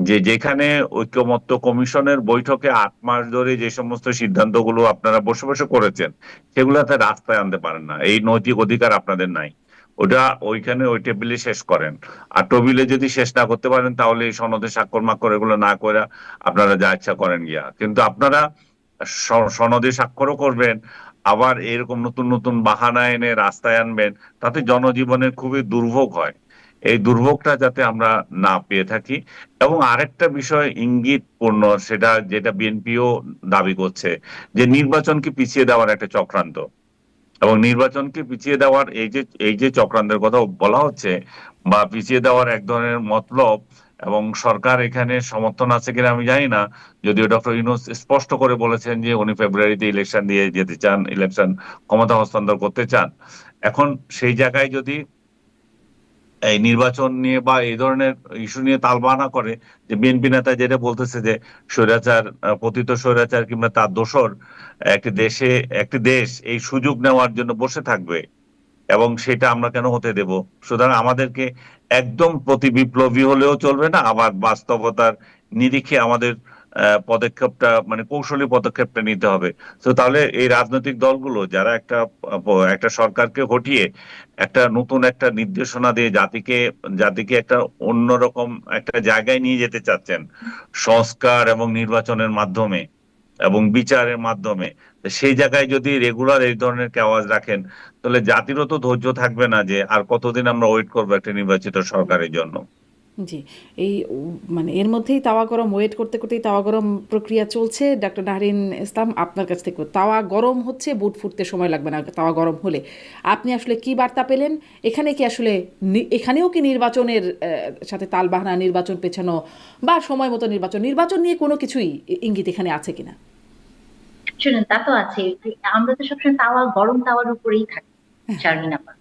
যে যেখানে ঐকমত্য কমিশনের বৈঠকে 8 মাস ধরে যে সমস্ত সিদ্ধান্তগুলো আপনারা বসে বসে করেছেন, সেগুলোতে রাস্তায় আনতে পারেন না, এই নৈতিক অধিকার আপনাদের নাই। ওটা ওইখানে ওই টেবিলে শেষ করেন। আর টেবিলে যদি শেষ না করতে পারেন, তাহলে এই সনদে স্বাক্ষর মাক্ষর এগুলো না করে আপনারা যা ইচ্ছা করেন গিয়া। কিন্তু আপনারা সনদে স্বাক্ষরও করবেন, আবার এরকম নতুন নতুন বাহানা এনে রাস্তায় আনবেন, তাতে জনজীবনের খুবই দুর্ভোগ হয়। এই দুর্ভোগটা যাতে আমরা না পেয়ে থাকি। এবং আরেকটা বিষয় ইঙ্গিতপূর্ণ, সেটা যেটা বিএনপিও দাবি করছে, যে নির্বাচনকে পিছিয়ে দেওয়ার একটা চক্রান্ত। এবং নির্বাচনকে পিছিয়ে দেওয়ার এই যে চক্রান্তের কথা বলা হচ্ছে, বা পিছিয়ে দেওয়ার এক ধরনের মতলব, এবং সরকার এখানে সমর্থন আছে কিনা আমি জানি না, যদিও ডক্টর ইউনূস স্পষ্ট করে বলেছেন যে উনি ফেব্রুয়ারিতে ইলেকশন দিয়ে যেতে চান, ইলেকশন ক্ষমতা হস্তান্তর করতে চান। এখন সেই জায়গায় যদি এই নির্বাচন নিয়ে বা এই ধরনের ইস্যু নিয়ে তালবাহানা করে, যে বিএনপি নেতা যেটা বলতেছে যে স্বৈরাচার, পতিত স্বৈরাচার কিংবা তার দোসর একটি দেশ এই সুযোগ নেওয়ার জন্য বসে থাকবে, এবং সেটা আমরা কেন হতে দেব? সুতরাং আমাদেরকে একদম প্রতি বিপ্লবী হলেও চলবে না, আবার বাস্তবতার নিরিখে আমাদের পদক্ষেপটা, মানে কৌশলী পদক্ষেপটা নিতে হবে। তো তাহলে এই রাজনৈতিক দলগুলো যারা একটা সরকারকে হটিয়ে একটা নতুন একটা নির্দেশনা দিয়ে জাতিকে একটা অন্যরকম একটা জায়গায় নিয়ে যেতে চাচ্ছেন, সংস্কার এবং নির্বাচনের মাধ্যমে এবং বিচারের মাধ্যমে, তো সেই জায়গায় যদি রেগুলার এই ধরনের আওয়াজ রাখেন, তাহলে জাতিরও তো ধৈর্য থাকবে না যে আর কতদিন আমরা ওয়েট করবো একটা নির্বাচিত সরকারের জন্য। জি, এই মানে এর মধ্যেই তাওয়া গরম, ওয়েট করতে করতেই তাওয়া গরম প্রক্রিয়া চলছে। ডক্টর নাহরিন ইসলাম, আপনার কাছ থেকে তাওয়া গরম হচ্ছে, বুট ফুটতে সময় লাগবে না তাওয়া গরম হলে। আপনি আসলে কি বার্তা পেলেন? এখানে কি আসলে এখানেও কি নির্বাচনের সাথে তালবাহানা, নির্বাচন পেছানো বা সময় মতো নির্বাচন নিয়ে কোনো কিছুই ইঙ্গিত এখানে আছে কিনা? শুনেন, তা তো আছে। আমরা তো সবসময় গরম তাওয়ার উপরেই থাকি শারমিন আপা।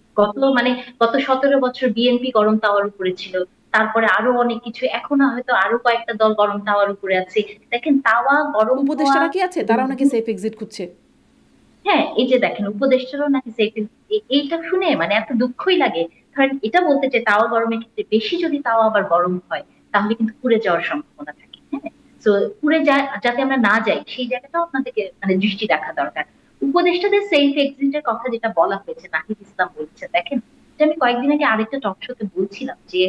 গত 17 বছর বিএনপি গরম তাওয়ার উপরে ছিল, তারপরে আরো অনেক কিছু, এখনো হয়তো আরো কয়েকটা দল গরম তাওয়ার উপরে আছে। দেখেন, তাওয়া গরম হওয়া উপদেষ্টারা কি আছে? এবং তারাও নাকি সেফ এক্সিট খুঁজছে। হ্যাঁ, এই যে দেখেন, উপদেষ্টারও নাকি এইটা শুনে মানে এত দুঃখই লাগে। ধরেন, এটা বলতে চাই, তাওয়া গরমের ক্ষেত্রে বেশি যদি তাওয়া আবার গরম হয়, তাহলে কিন্তু পুড়ে যাওয়ার সম্ভাবনা থাকে। হ্যাঁ, তো যাতে আমরা না যাই, সেই জায়গাটাও আপনাদেরকে মানে দৃষ্টি রাখা দরকার। উপদেষ্টাদের সেফ এক্সিটের কথা যেটা বলা হয়েছে, নাহিদ ইসলাম বলছে, দেখেন, এটা আমি কয়েকদিন আগে আরেকটা টক শোতে বলছিলাম যে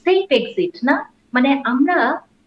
সেফ এক্সিট না, মানে আমরা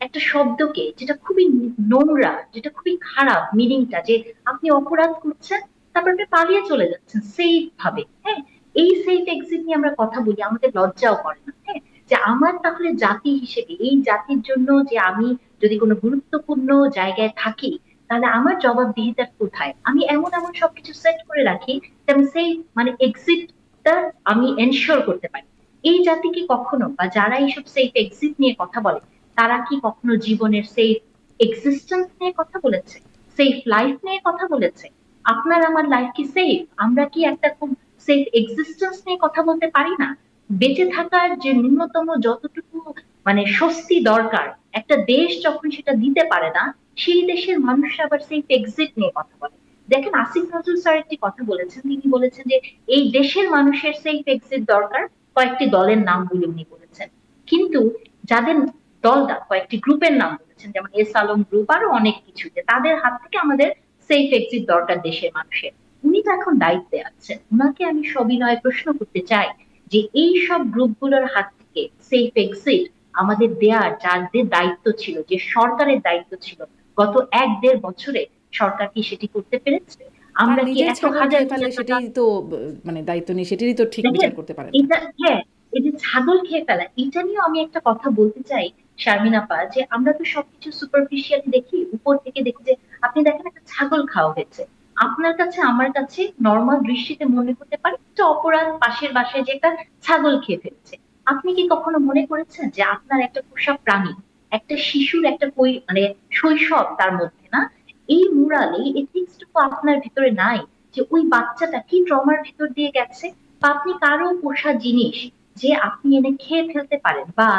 একটা শব্দকে, যেটা খুবই নোংরা, যেটা খুবই খারাপ মিনিংটা, যে আপনি অপরাধ করছেন, তারপর আপনি পালিয়ে চলে যাচ্ছেন সেফ ভাবে। হ্যাঁ, এই সেফ এক্সিট নিয়ে আমরা কথা বলি, আমাদের লজ্জাও করে না। হ্যাঁ, যে আমার তাহলে জাতি হিসেবে, এই জাতির জন্য যে আমি যদি কোনো গুরুত্বপূর্ণ জায়গায় থাকি, তাহলে আমার জবাবদিহিতার কোথায়? আমি এমন এমন সবকিছু সেট করে রাখি যে আমি সেই মানে এক্সিটটা আমি এনশিওর করতে পারি। এই জাতি কি কখনো, বা যারা এইসব সেফ এক্সিট নিয়ে কথা বলে, তারা কি কখনো জীবনের সেফ এক্সিস্টেন্স নিয়ে কথা বলেছে, সেফ লাইফ নিয়ে কথা বলেছে? আপনার আমার লাইফ কি সেফ? আমরা কি একটা খুব সেফ এক্সিস্টেন্স নিয়ে কথা বলতে পারি না? বেঁচে থাকার যে ন্যূনতম যতটুকু মানে স্বস্তি দরকার, একটা দেশ যখন সেটা দিতে পারে না, সেই দেশের মানুষরা আবার সেফ এক্সিট নিয়ে কথা বলে। দেখেন, আসিফ নজরুল স্যার একটি কথা বলেছেন, তিনি বলেছেন যে এই দেশের মানুষের সেফ এক্সিট দরকার, কয়েকটি দলের নাম বলে উনি বলেছেন। কিন্তু যাদের দলটা কয়েকটি গ্রুপের নাম বলেছেন, যেমন এস আলম গ্রুপ, আরো অনেক কিছু, যে তাদের হাত থেকে আমাদের সেফ এক্সিট দরকার দেশের মানুষের। উনি তো এখন দায়িত্বে আছেন, উনাকে আমি সবিনয়ে প্রশ্ন করতে চাই যে এই সব গ্রুপগুলোর হাত থেকে সেফ এক্সিট আমাদের দেয়ার, যাদের দায়িত্ব ছিল, যে সরকারের দায়িত্ব ছিল, গত 1-1.5 বছরে সরকার কি সেটি করতে পেরেছে? আর আমরা কি নিজের এত ছাগল হাজার খেয়ে ফেলে, হাজার টাকা, সেটাই তো মানে দায়িত্ব নিয়ে সেটারই তো ঠিক দেখেন, বিচার করতে পারেন না। এটা, হ্যাঁ, এই যে ছাগল খেয়ে ফেলা, এটা নিয়েও আমি একটা কথা বলতে চাই শারমিন আপা, যে আমরা তো সবকিছু সুপারফিশিয়ালি দেখি, উপর থেকে দেখি। যে আপনি দেখেন, একটা ছাগল খাওয়া হয়েছে, আপনার কাছে আমার কাছে নর্মাল দৃষ্টিতে মনে হতে পারে একটা অপরাধ, পাশের বাসায় যে একটা ছাগল খেয়ে ফেলছে। আপনি কি কখনো মনে করেছেন যে আপনার একটা পোষা প্রাণী, একটা শিশুর একটা মানে শৈশব তার মধ্যে না, এই মুরাল, এই এথিক্সটুকু আপনার ভিতরে নাই, যে ওই বাচ্চাটা কি ট্রমার ভিতর দিয়ে গেছে? বা আপনি কারো পোষা জিনিস যে আপনি এনে খেয়ে ফেলতে পারেন, বা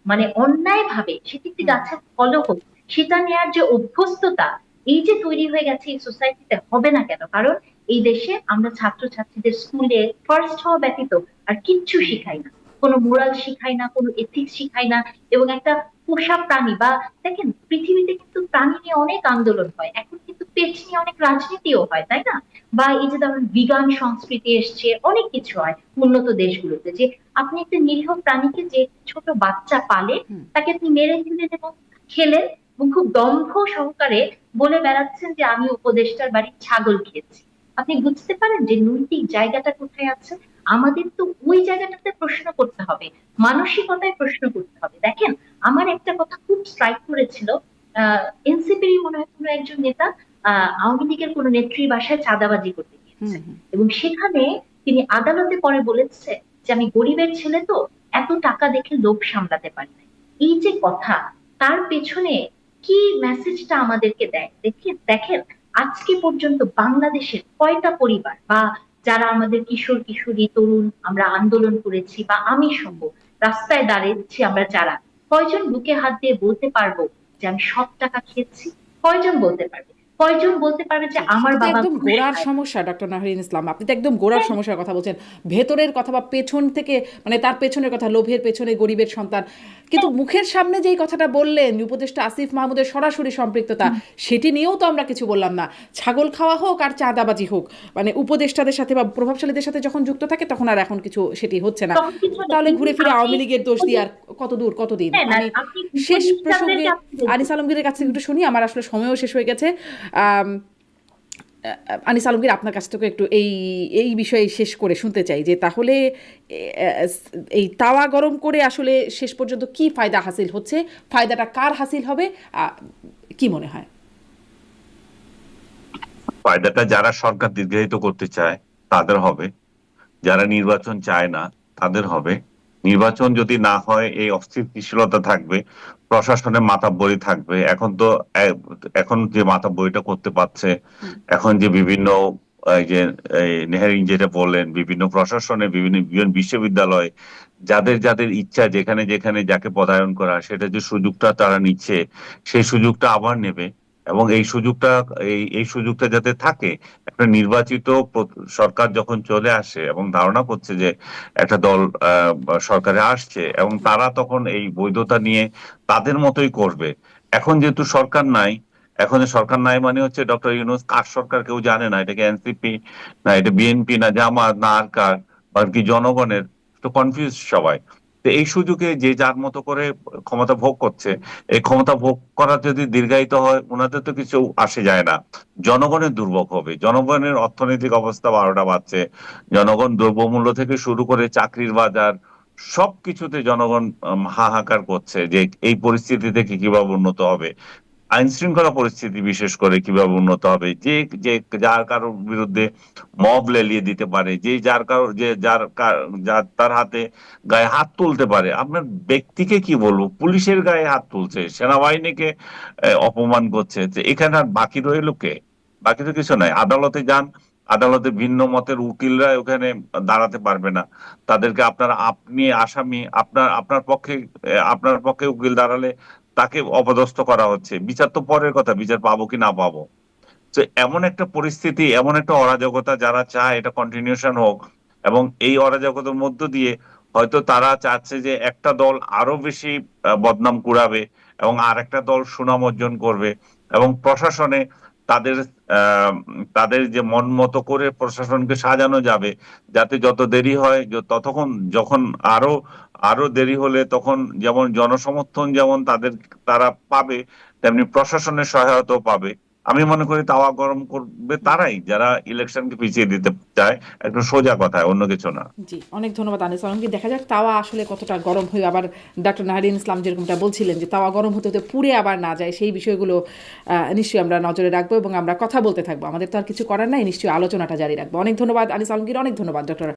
মানে অন্যায় ভাবে সেটি একটি গাছের ফলও হোক, সেটা নেয়ার যে অভ্যস্ততা, এই যে তৈরি হয়ে গেছে এই সোসাইটিতে, হবে না কেন? কারণ এই দেশে আমরা ছাত্রছাত্রীদের স্কুলে ফার্স্ট হওয়া ব্যতীত আর কিচ্ছু শিখাই না, কোনো মোরাল শিখাই না, কোনো এথিক্স শিখাই না। এবং একটা পোষা প্রাণী বা দেখেন পৃথিবীতে কিন্তু প্রাণী নিয়ে অনেক আন্দোলন হয়, এখন কিন্তু পেট নিয়ে অনেক রাজনীতিও হয়, তাই না? বা এই যে ধরেন বিজ্ঞান সংস্কৃতি এসছে, অনেক কিছু হয় উন্নত দেশগুলোতে, যে আপনি একটা নিরীহ প্রাণীকে, যে ছোট বাচ্চা পালে, তাকে আপনি মেরে ফেলেন এবং খেলেন, এবং খুব দম্ভ সহকারে বলে বেড়াচ্ছেন যে আমি উপদেষ্টার বাড়ির ছাগল খেয়েছি। আপনি বুঝতে পারেন যে নৈতিক জায়গাটা কোথায় আছে? আমাদের তো ওই জায়গাটাতে প্রশ্ন করতে হবে, মানসিকতায় প্রশ্ন করতে হবে। দেখেন, আমার একটা কথা খুব স্ট্রাইক করেছিল, এনসিপির মনে হয় কোনো একজন নেতা আওয়ামী লীগের কোন নেত্রীর বাসায় চাঁদাবাজি করতে গিয়েছে, এবং সেখানে তিনি আদালতে পরে বলেছে যে আমি গরিবের ছেলে তো, এত টাকা দেখে লোভ সামলাতে পারি না। এই যে কথা, তার পেছনে কি মেসেজটা আমাদেরকে দেয়? দেখেন দেখেন, আজকে পর্যন্ত বাংলাদেশের কয়টা পরিবার বা যারা আমাদের কিশোর কিশোরী তরুণ আমরা আন্দোলন করেছি, বা আমি সহ রাস্তায় দাঁড়িয়েছি আমরা যারা, কয়জন বুকে হাত দিয়ে বলতে পারবো যে আমি সব টাকা খেয়েছি? কয়জন বলতে পারবে? কয়জন বলতে পারবে যে আমার এটা তো বাবা একদম ঘুষ গোড়ার খায়? সমস্যা ডক্টর নাহরিন ইসলাম, আপনি তো একদম গোড়ার সমস্যার কথা বলছেন, ভেতরের কথা বা পেছন থেকে, মানে তার পেছনের কথা, লোভের পেছনে গরিবের সন্তান। কিন্তু মুখের সামনে যেই কথাটা বললেন, উপদেষ্টা আসিফ মাহমুদের সরাসরি সম্পৃক্ততা, সেটি নিয়েও তো আমরা কিছু বললাম না। ছাগল খাওয়া হোক আর চাঁদাবাজি হোক, মানে উপদেষ্টাদের সাথে বা প্রভাবশালীদের সাথে যখন যুক্ত থাকে তখন আর এখন কিছু সেটি হচ্ছে না। তখন কিছু নেই। তাহলে কিন্তু ঘুরে ফিরে আপনি আওয়ামী লীগের দোষ দিয়ে আর কত দূর কতদিন? হ্যাঁ না, আমি আপনি শেষ প্রসঙ্গে উপদেষ্টাদেরকে আপনি বলছেন। আনিস আলমগীরের কাছ থেকে একটু শুনি, আমার আসলে সময়ও শেষ হয়ে গেছে। আনিস আলমগীর, আপনার কাছ থেকে একটু এই এই বিষয়ে শেষ করে শুনতে চাই যে তাহলে এই তাওয়া গরম করে আসলে শেষ পর্যন্ত কি ফায়দা হাসিল হচ্ছে, ফায়দাটা কার হাসিল হবে, কি মনে হয়? ফায়দাটা যারা সরকার দীর্ঘায়িত করতে চায় তাদের হবে, যারা নির্বাচন চায় না তাদের হবে। নির্বাচন যদি না হয় এই অস্থিতিশীলতা থাকবে, প্রশাসনের মাথাবরি থাকবে। এখন যে মাথাবরিটা করতে পারছে, এখন যে বিভিন্ন এই যে নেহারিন যেটা বললেন, বিভিন্ন প্রশাসনে বিভিন্ন বিভিন্ন বিশ্ববিদ্যালয় যাদের যাদের ইচ্ছা যেখানে যেখানে যাকে পদায়ন করা, সেটা যে সুযোগটা তারা নিচ্ছে, সেই সুযোগটা আবার নেবে। এবং এই সুযোগটা যাতে থাকে, একটা নির্বাচিত সরকার যখন চলে আসে এবং ধারণা করছে যে একটা দল সরকারে আসছে, এবং তারা তখন এই বৈধতা নিয়ে তাদের মতোই করবে। এখন যেহেতু সরকার নাই, এখন সরকার নাই মানে হচ্ছে ডক্টর ইউনূস কার সরকার কেউ জানে না, এটাকে এনসিপি না এটা বিএনপি না জামাত না আর কার, বা কি জনগণের, তো কনফিউজ সবাই। তো এই সুযোগে যে যার মতো করে ক্ষমতা ভোগ করছে, এই ক্ষমতা ভোগ করা যদি দীর্ঘায়িত হয়, ওনাদের তো কিছু আসে যায় না, জনগণের দুর্ভোগ হবে। জনগণের অর্থনৈতিক অবস্থা 12টা বাজছে, জনগণ দ্রব্যমূল্য থেকে শুরু করে চাকরির বাজার সবকিছুতে জনগণ হাহাকার করছে যে এই পরিস্থিতি থেকে কিভাবে উন্নত হবে, আইন শৃঙ্খলা পরিস্থিতি বিশেষ করে কিভাবে উন্নত হবে, যে যে যার কারোর বিরুদ্ধে মব লেলিয়ে দিতে পারে, যে যার কারোর যে যার তার হাতে গায়ে হাত তুলতে পারে। আপনার ব্যক্তিকে কি বলবো, পুলিশের গায়ে হাত তুলছে, সেনাবাহিনীকে অপমান করছে, যে এখানে আর বাকি রইল কে? বাকি তো কিছু নাই। আদালতে যান, আদালতে ভিন্ন মতের উকিলরা ওখানে দাঁড়াতে পারবে না, তাদেরকে আপনি আসামি, আপনার পক্ষে উকিল দাঁড়ালে তাকে অপদস্থ করা হচ্ছে। বিচার তো পরের কথা, বিচার পাবো কি না পাবো। তো এমন একটা পরিস্থিতি, এমন একটা অরাজকতা, যারা চায় এটা কন্টিনিউশন হোক, এবং এই অরাজকতার মধ্য দিয়ে হয়তো তারা চাচ্ছে যে একটা দল আরো বেশি বদনাম কুড়াবে এবং আর একটা দল সুনাম অর্জন করবে, এবং প্রশাসনে তাদের আহ তাদের যে মন মতো করে প্রশাসনকে সাজানো যাবে, যাতে যত দেরি হয় ততক্ষণ, যখন আরো আরো দেরি হলে তখন যেমন জনসমর্থন যেমন তারা পাবে, তেমনি প্রশাসনের সহায়তাও পাবে। আমি মনে করি তাওয়া গরম করবে তারাই যারা ইলেকশনকে পিছিয়ে দিতে চায়, একটু সোজা কথায়, অন্য কিছু না। জি, অনেক ধন্যবাদ আনিস আলমগীর। দেখা যাক তাওয়া আসলে কতটা গরম হয়ে, আবার ডক্টর নাহরিন ইসলাম যেরকমটা বলছিলেন যে তাওয়া গরম হতে হতে পুড়ে আবার না যায়, সেই বিষয়গুলো নিশ্চয়ই আমরা নজরে রাখবো এবং আমরা কথা বলতে থাকবো। আমাদের তো আর কিছু করার নাই, নিশ্চয়ই আলোচনাটা জারি রাখবো। অনেক ধন্যবাদ আনিস আলমগীর, অনেক ধন্যবাদ ডক্টর